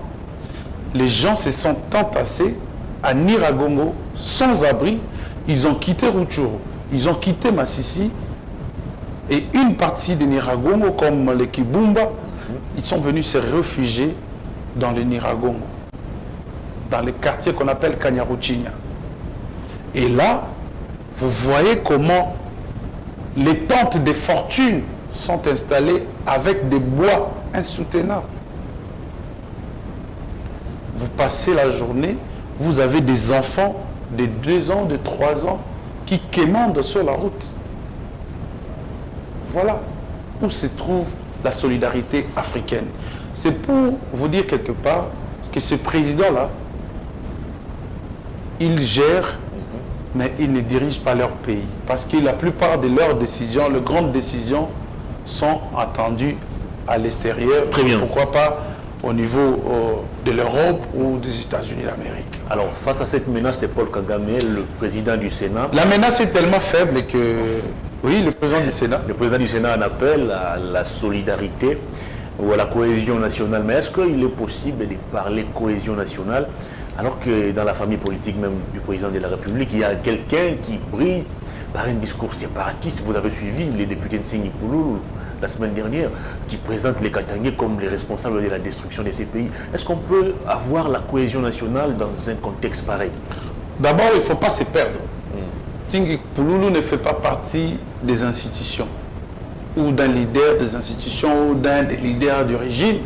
Les gens se sont entassés à Nyiragongo, sans abri. Ils ont quitté Rutshuru, ils ont quitté Masisi, et une partie de Nyiragongo, comme les Kibumba, ils sont venus se réfugier dans le Nyiragongo, dans le quartier qu'on appelle Kanyaruchinya. Et là, vous voyez comment les tentes de fortune sont installées avec des bois insoutenables. Vous passez la journée, vous avez des enfants de 2 ans, de 3 ans, qui quémandent sur la route. Voilà où se trouve la solidarité africaine. C'est pour vous dire quelque part que ce président-là, il gère, mais il ne dirige pas leur pays. Parce que la plupart de leurs décisions, les grandes décisions, sont attendues à l'extérieur. Très bien. Pourquoi pas au niveau de l'Europe ou des États-Unis d'Amérique. Alors, face à cette menace de Paul Kagame, le président du Sénat... La menace est tellement faible que... Oui, le président du Sénat. Le président du Sénat en appelle à la solidarité ou à la cohésion nationale. Mais est-ce qu'il est possible de parler cohésion nationale alors que dans la famille politique même du président de la République, il y a quelqu'un qui brille par un discours séparatiste? Vous avez suivi les députés de Singipulu la semaine dernière, qui présentent les Katangais comme les responsables de la destruction de ces pays. Est-ce qu'on peut avoir la cohésion nationale dans un contexte pareil? D'abord, il ne faut pas se perdre. Singipulu ne fait pas partie des institutions, ou d'un leader des institutions, ou d'un des leaders du régime.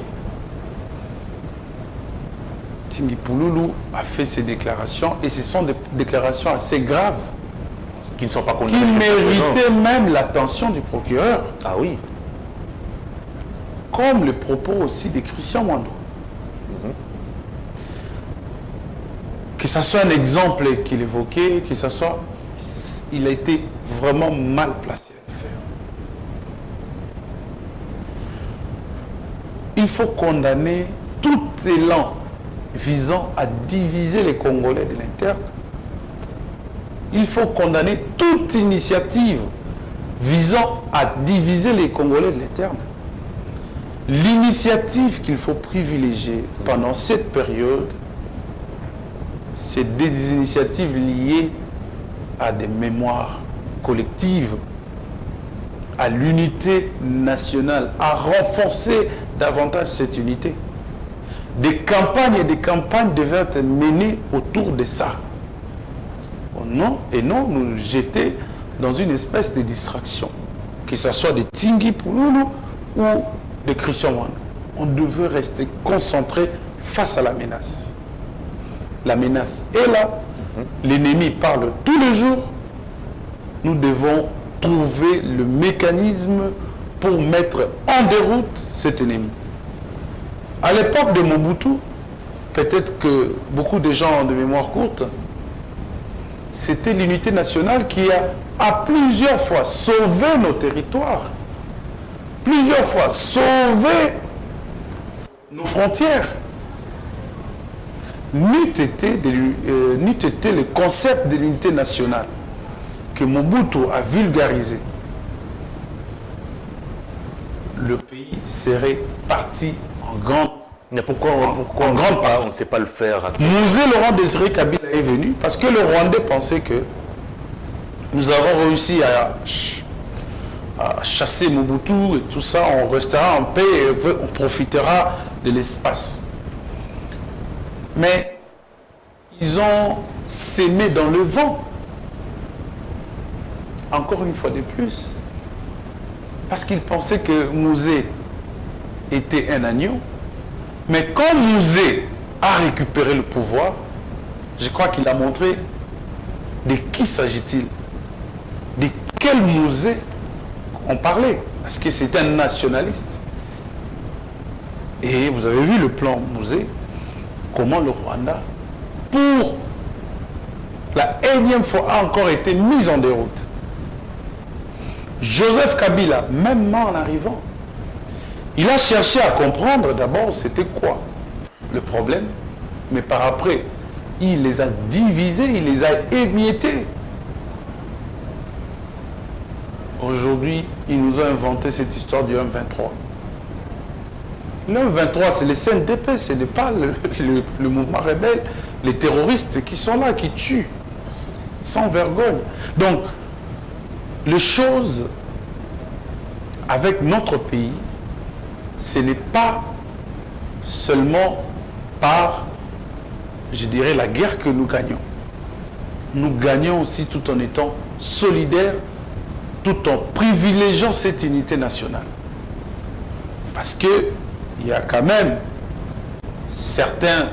Singipulu a fait ses déclarations, et ce sont des déclarations assez graves, Qui ne sont pas qui méritaient même l'attention du procureur. Ah oui. Comme le propos aussi de Christian Mwando. Que ce soit un exemple qu'il évoquait, que ce soit... Il a été vraiment mal placé à le faire. Il faut condamner tout élan visant à diviser les Congolais de l'interne. Il faut condamner toute initiative visant à diviser les Congolais de l'interne. L'initiative qu'il faut privilégier pendant cette période, c'est des initiatives liées à des mémoires collectives, à l'unité nationale, à renforcer davantage cette unité. Des campagnes et des campagnes devaient être menées autour de ça. Non, et non nous jeter dans une espèce de distraction. que ce soit des Tingui Pouloulou ou des Christian Wanda. On devait rester concentré face à la menace. La menace est là, l'ennemi parle tous les jours. Nous devons trouver le mécanisme pour mettre en déroute cet ennemi. À l'époque de Mobutu, peut-être que beaucoup de gens ont de mémoire courte, c'était l'unité nationale qui a à plusieurs fois sauvé nos territoires, plusieurs fois sauvé nos frontières. N'eût été le concept de l'unité nationale que Mobutu a vulgarisé, le pays serait parti en grande. Mais pourquoi on ne sait pas le faire? Mouzé Laurent Désiré Kabila est venu parce que le Rwandais pensait que nous avons réussi à chasser Mobutu et tout ça, on restera en paix et on profitera de l'espace. Mais ils ont sémé dans le vent, encore une fois de plus, parce qu'ils pensaient que Mouzé était un agneau. Mais quand Mouzé a récupéré le pouvoir, je crois qu'il a montré de qui s'agit-il, de quel Mouzé on parlait, parce que c'est un nationaliste. Et vous avez vu le plan Mouzé, comment le Rwanda, pour la énième fois, a encore été mis en déroute. Joseph Kabila, même en arrivant, il a cherché à comprendre d'abord c'était quoi le problème, mais par après, il les a divisés, il les a émiettés. Aujourd'hui, il nous a inventé cette histoire du M23. Le M23, c'est les CNDP, ce n'est pas le mouvement rebelle, les terroristes qui sont là, qui tuent, sans vergogne. Donc, les choses avec notre pays, ce n'est pas seulement par, je dirais, la guerre que nous gagnons. Nous gagnons aussi tout en étant solidaires, tout en privilégiant cette unité nationale. Parce qu'il y a quand même certains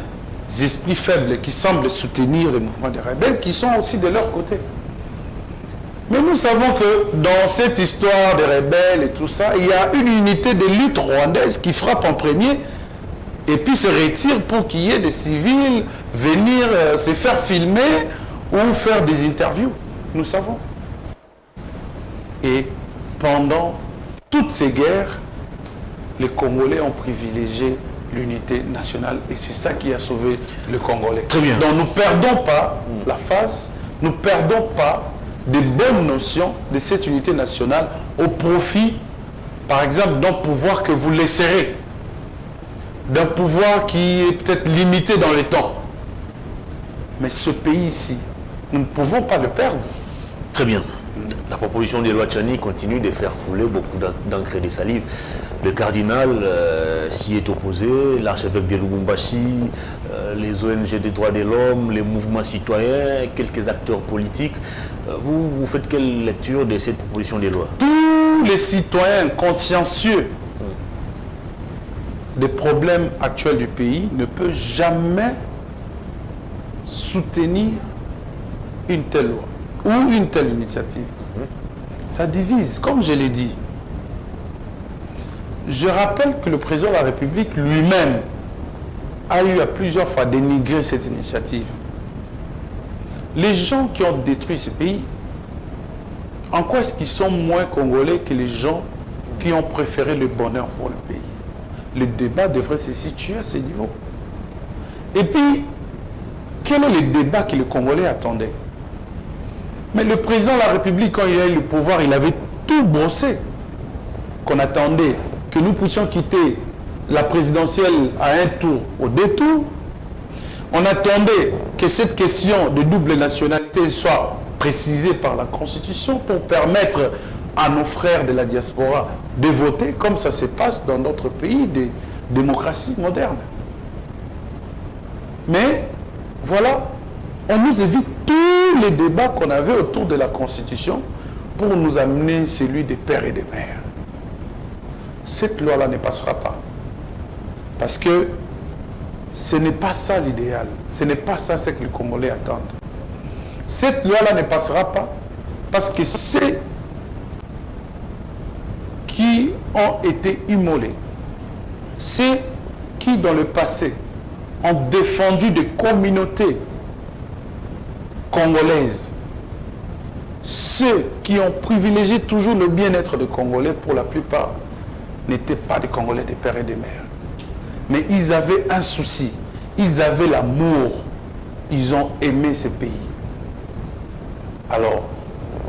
esprits faibles qui semblent soutenir le mouvement des rebelles, qui sont aussi de leur côté. Mais nous savons que dans cette histoire des rebelles et tout ça, il y a une unité de lutte rwandaise qui frappe en premier et puis se retire pour qu'il y ait des civils venir se faire filmer ou faire des interviews. Nous savons. Et pendant toutes ces guerres, les Congolais ont privilégié l'unité nationale et c'est ça qui a sauvé le Congolais. Très bien. Donc nous ne perdons pas la face, nous ne perdons pas des bonnes notions de cette unité nationale au profit, par exemple, d'un pouvoir que vous laisserez, d'un pouvoir qui est peut-être limité dans le temps. Mais ce pays-ci, nous ne pouvons pas le perdre. Très bien. La proposition des lois Tchani continue de faire couler beaucoup d'encre et de salive. Le cardinal s'y est opposé, l'archevêque de Lubumbashi, les ONG des droits de l'homme, les mouvements citoyens, quelques acteurs politiques. Vous faites quelle lecture de cette proposition des lois? Tous les citoyens consciencieux des problèmes actuels du pays ne peuvent jamais soutenir une telle loi ou une telle initiative. Ça divise, comme je l'ai dit. Je rappelle que le président de la République lui-même a eu à plusieurs fois dénigré cette initiative. Les gens qui ont détruit ce pays, en quoi est-ce qu'ils sont moins congolais que les gens qui ont préféré le bonheur pour le pays? Le débat devrait se situer à ce niveau. Et puis, quel est le débat que les Congolais attendaient? Mais le président de la République, quand il a eu le pouvoir, il avait tout brossé. Qu'on attendait que nous puissions quitter la présidentielle à un tour au détour. On attendait que cette question de double nationalité soit précisée par la Constitution pour permettre à nos frères de la diaspora de voter comme ça se passe dans d'autres pays de démocratie moderne. Mais voilà, on nous évite tous les débats qu'on avait autour de la Constitution pour nous amener celui des pères et des mères. Cette loi-là ne passera pas. Parce que ce n'est pas ça l'idéal. Ce n'est pas ça ce que les Congolais attendent. Cette loi-là ne passera pas parce que ceux qui ont été immolés, ceux qui dans le passé ont défendu des communautés congolaises, ceux qui ont privilégié toujours le bien-être des Congolais, pour la plupart, n'étaient pas des Congolais, des pères et des mères. Mais ils avaient un souci, ils avaient l'amour, ils ont aimé ce pays. Alors,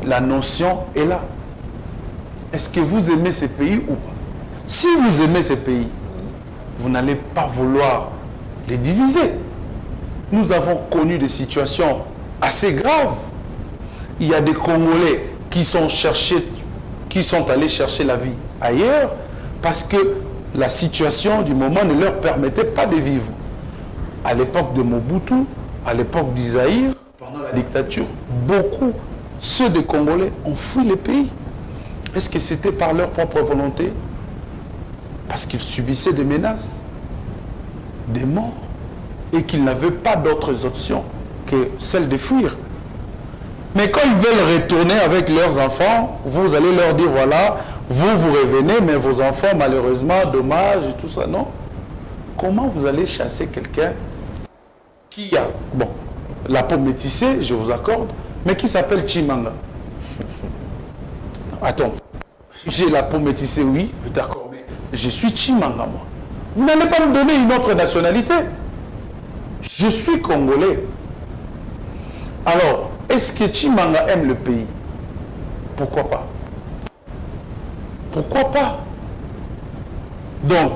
la notion est là. Est-ce que vous aimez ce pays ou pas? Si vous aimez ce pays, vous n'allez pas vouloir les diviser. Nous avons connu des situations assez graves. Il y a des Congolais qui sont allés chercher la vie ailleurs parce que la situation du moment ne leur permettait pas de vivre. À l'époque de Mobutu, à l'époque d'Isaïr, pendant la dictature, beaucoup, ceux des Congolais ont fui le pays. Est-ce que c'était par leur propre volonté? Parce qu'ils subissaient des menaces, des morts, et qu'ils n'avaient pas d'autres options que celle de fuir. Mais quand ils veulent retourner avec leurs enfants, vous allez leur dire, voilà, vous revenez, mais vos enfants, malheureusement, dommage et tout ça, non? Comment vous allez chasser quelqu'un qui a, bon, la peau métissée, je vous accorde, mais qui s'appelle Chimanga? Attends, j'ai la peau métissée, oui, d'accord, mais je suis Chimanga, moi. Vous n'allez pas me donner une autre nationalité. Je suis Congolais. Alors, est-ce que Chimanga aime le pays? Pourquoi pas? Pourquoi pas? Donc,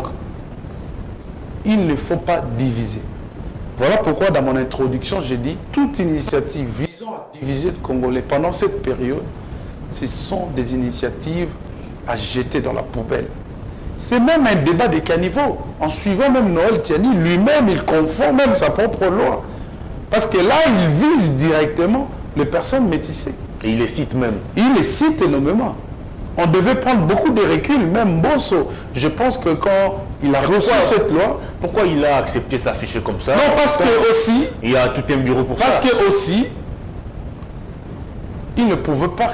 il ne faut pas diviser. Voilà pourquoi dans mon introduction, j'ai dit toute initiative visant à diviser le Congolais pendant cette période, ce sont des initiatives à jeter dans la poubelle. C'est même un débat des caniveaux. En suivant même Noël Tiani, lui-même, il confond même sa propre loi. Parce que là, il vise directement les personnes métissées. Et il les cite même. Il les cite énormément. On devait prendre beaucoup de recul, même Bosso. Je pense que quand il a reçu cette loi... Pourquoi il a accepté s'afficher comme ça? Non, parce que aussi... Il y a tout un bureau pour ça. Parce que aussi... Il ne pouvait pas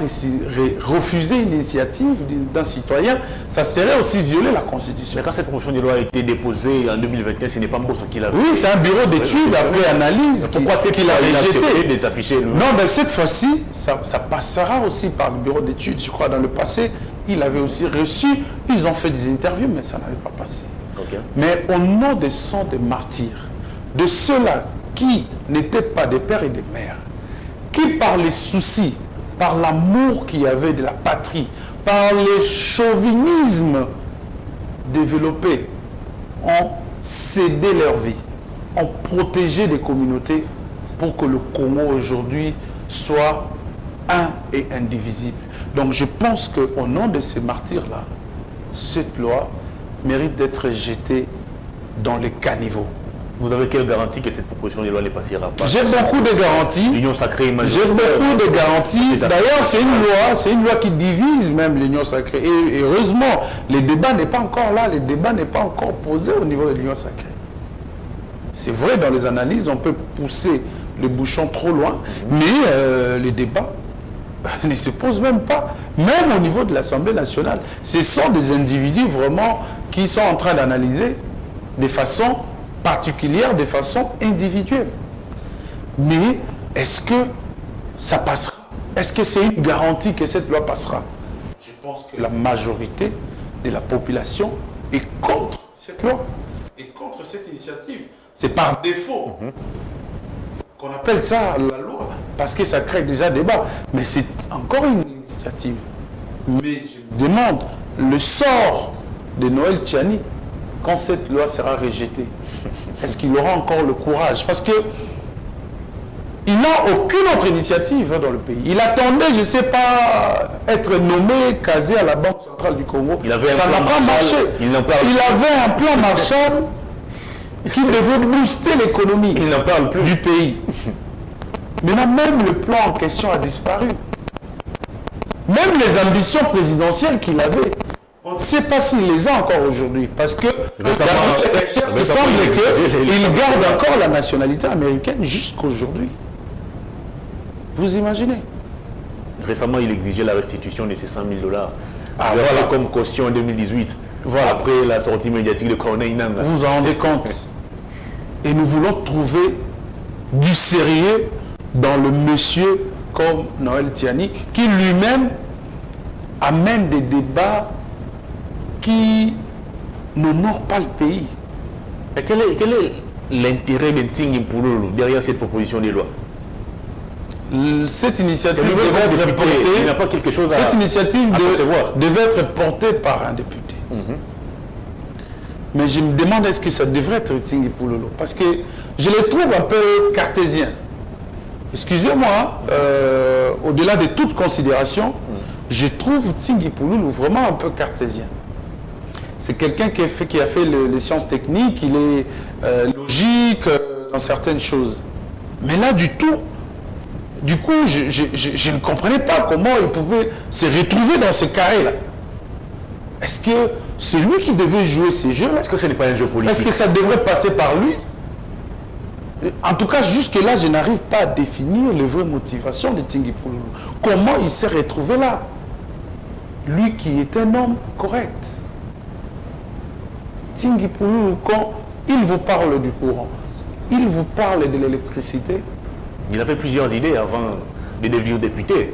refuser une initiative d'un citoyen. Ça serait aussi violer la Constitution. Mais quand cette proposition de loi a été déposée en 2021, ce n'est pas Mbosso qui l'a fait. Oui, c'est un bureau d'études après analyse. Pourquoi c'est qu'il a rejeté des affichés? Non, mais cette fois-ci, ça passera aussi par le bureau d'études. Je crois dans le passé, il avait aussi reçu. Ils ont fait des interviews, mais ça n'avait pas passé. Okay. Mais au nom des sangs des martyrs, de ceux-là qui n'étaient pas des pères et des mères, qui par les soucis, par l'amour qu'il y avait de la patrie, par les chauvinismes développés, ont cédé leur vie, ont protégé des communautés pour que le Congo aujourd'hui soit un et indivisible. Donc je pense qu'au nom de ces martyrs-là, cette loi mérite d'être jetée dans les caniveaux. Vous avez quelle garantie que cette proposition de loi ne passera pas? J'ai beaucoup de garanties. L'Union sacrée majoritaire. J'ai beaucoup de garanties. D'ailleurs, c'est une loi qui divise même l'Union sacrée. Et heureusement, le débat n'est pas encore là. Le débat n'est pas encore posé au niveau de l'Union sacrée. C'est vrai, dans les analyses, on peut pousser le bouchon trop loin, mais le débat ne se pose même pas, même au niveau de l'Assemblée nationale. Ce sont des individus vraiment qui sont en train d'analyser de façon particulière, de façon individuelle. Mais est-ce que ça passera? Est-ce que c'est une garantie que cette loi passera? Je pense que la majorité de la population est contre cette loi, et contre cette initiative. C'est par défaut qu'on appelle ça la loi, parce que ça crée déjà débat. Mais c'est encore une initiative. Mais je demande le sort de Noël Tiani quand cette loi sera rejetée. Est-ce qu'il aura encore le courage? Parce que il n'a aucune autre initiative dans le pays. Il attendait, je ne sais pas, être nommé, casé à la Banque centrale du Congo. Ça n'a pas marché. Il avait un plan Marshall qui devait booster l'économie du pays. Maintenant, même le plan en question a disparu. Même les ambitions présidentielles qu'il avait, on ne sait pas s'il les a encore aujourd'hui. Parce que il semble qu'il garde encore la nationalité américaine jusqu'aujourd'hui. Vous imaginez? Récemment, il exigeait la restitution de ces 100 000 $. Voilà. Comme caution en 2018. Voilà. Après la sortie médiatique de Corneille Nangaa. Vous vous en rendez compte? Et nous voulons trouver du sérieux dans le monsieur comme Noël Tiani, qui lui-même amène des débats qui n'honorent pas le pays. Et quel est l'intérêt de Ntingi Mpululu derrière cette proposition de loi? Cette initiative devait être portée. Il n'a pas quelque chose à Cette initiative percevoir. devait être portée par un député. Mais je me demande est-ce que ça devrait être Ntingi Mpululu, parce que je les trouve un peu cartésiens. Excusez-moi, au-delà de toute considération, je trouve Ntingi Mpululu vraiment un peu cartésien. C'est quelqu'un qui a fait les sciences techniques, il est logique dans certaines choses. Mais là, du coup, je ne comprenais pas comment il pouvait se retrouver dans ce carré-là. Est-ce que c'est lui qui devait jouer ces jeux-là? Est-ce que ce n'est pas un jeu politique? Est-ce que ça devrait passer par lui? En tout cas, jusque-là, je n'arrive pas à définir les vraies motivations de Ntingi Mpululu. Comment il s'est retrouvé là? Lui qui est un homme correct. Ntingi Mpululu, quand il vous parle du courant, il vous parle de l'électricité. Il avait plusieurs idées avant de devenir député.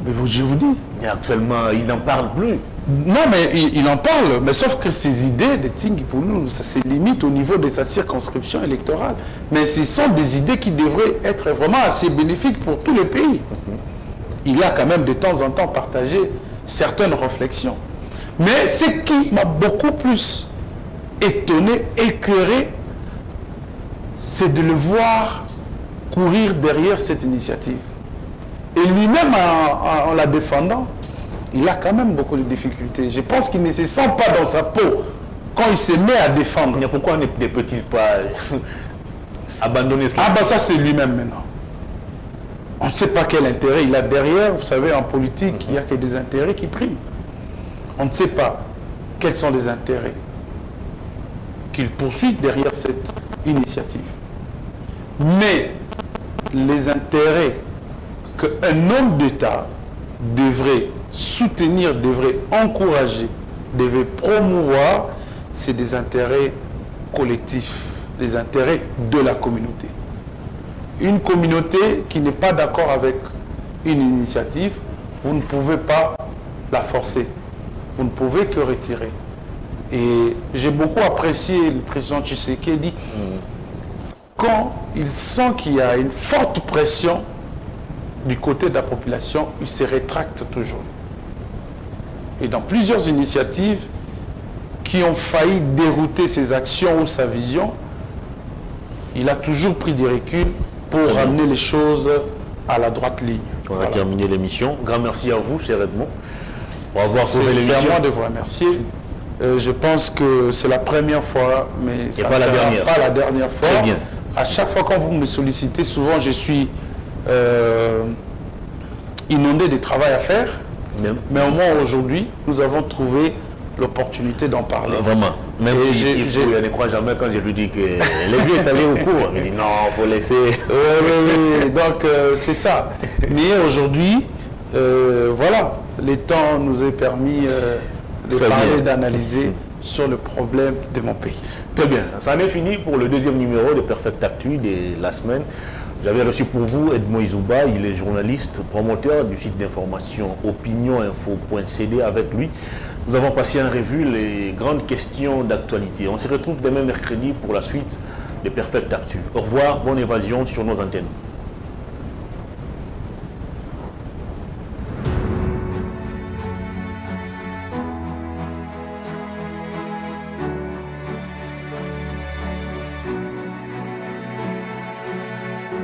Mais je vous dis. Et actuellement, il n'en parle plus. Non, mais il en parle. Mais sauf que ces idées de Ntingi Mpululu, ça se limite au niveau de sa circonscription électorale. Mais ce sont des idées qui devraient être vraiment assez bénéfiques pour tout le pays. Il a quand même de temps en temps partagé certaines réflexions. Mais ce qui m'a beaucoup plus étonné, écœuré, c'est de le voir courir derrière cette initiative. Et lui-même, en la défendant, il a quand même beaucoup de difficultés. Je pense qu'il ne se sent pas dans sa peau quand il se met à défendre. Mais pourquoi ne peut-il pas abandonner cela? Ah ben ça c'est lui-même maintenant. On ne sait pas quel intérêt il a derrière. Vous savez, en politique, il n'y a que des intérêts qui priment. On ne sait pas quels sont les intérêts qu'il poursuit derrière cette initiative. Mais les intérêts qu'un homme d'État devrait soutenir, devrait encourager, devrait promouvoir, c'est des intérêts collectifs, les intérêts de la communauté. Une communauté qui n'est pas d'accord avec une initiative, vous ne pouvez pas la forcer. Vous ne pouvez que retirer. Et j'ai beaucoup apprécié le président Tshisekedi quand il sent qu'il y a une forte pression du côté de la population, il se rétracte toujours. Et dans plusieurs initiatives qui ont failli dérouter ses actions ou sa vision, il a toujours pris des reculs pour ramener les choses à la droite ligne. On va terminer l'émission. Grand merci à vous, cher Edmond, pour avoir sauvé l'émission. C'est à moi de vous remercier. Je pense que c'est la première fois, mais ça ne sera pas la dernière fois. Très bien. À chaque fois quand vous me sollicitez, souvent je suis inondé de travail à faire. Mais au moins aujourd'hui, nous avons trouvé l'opportunité d'en parler. Vraiment. Même si je ne crois jamais quand je lui dis que les vieux est allé au cours. Il dit non, il faut laisser. Oui. Donc c'est ça. Mais aujourd'hui, voilà, les temps nous a permis de parler, d'analyser sur le problème de mon pays. Très bien. Ça en est fini pour le deuxième numéro de Perfect Actu de la semaine. J'avais reçu pour vous Edmond Izouba, il est journaliste, promoteur du site d'information opinioninfo.cd. Avec lui, nous avons passé en revue les grandes questions d'actualité. On se retrouve demain mercredi pour la suite de Perfect Actu. Au revoir, bonne évasion sur nos antennes.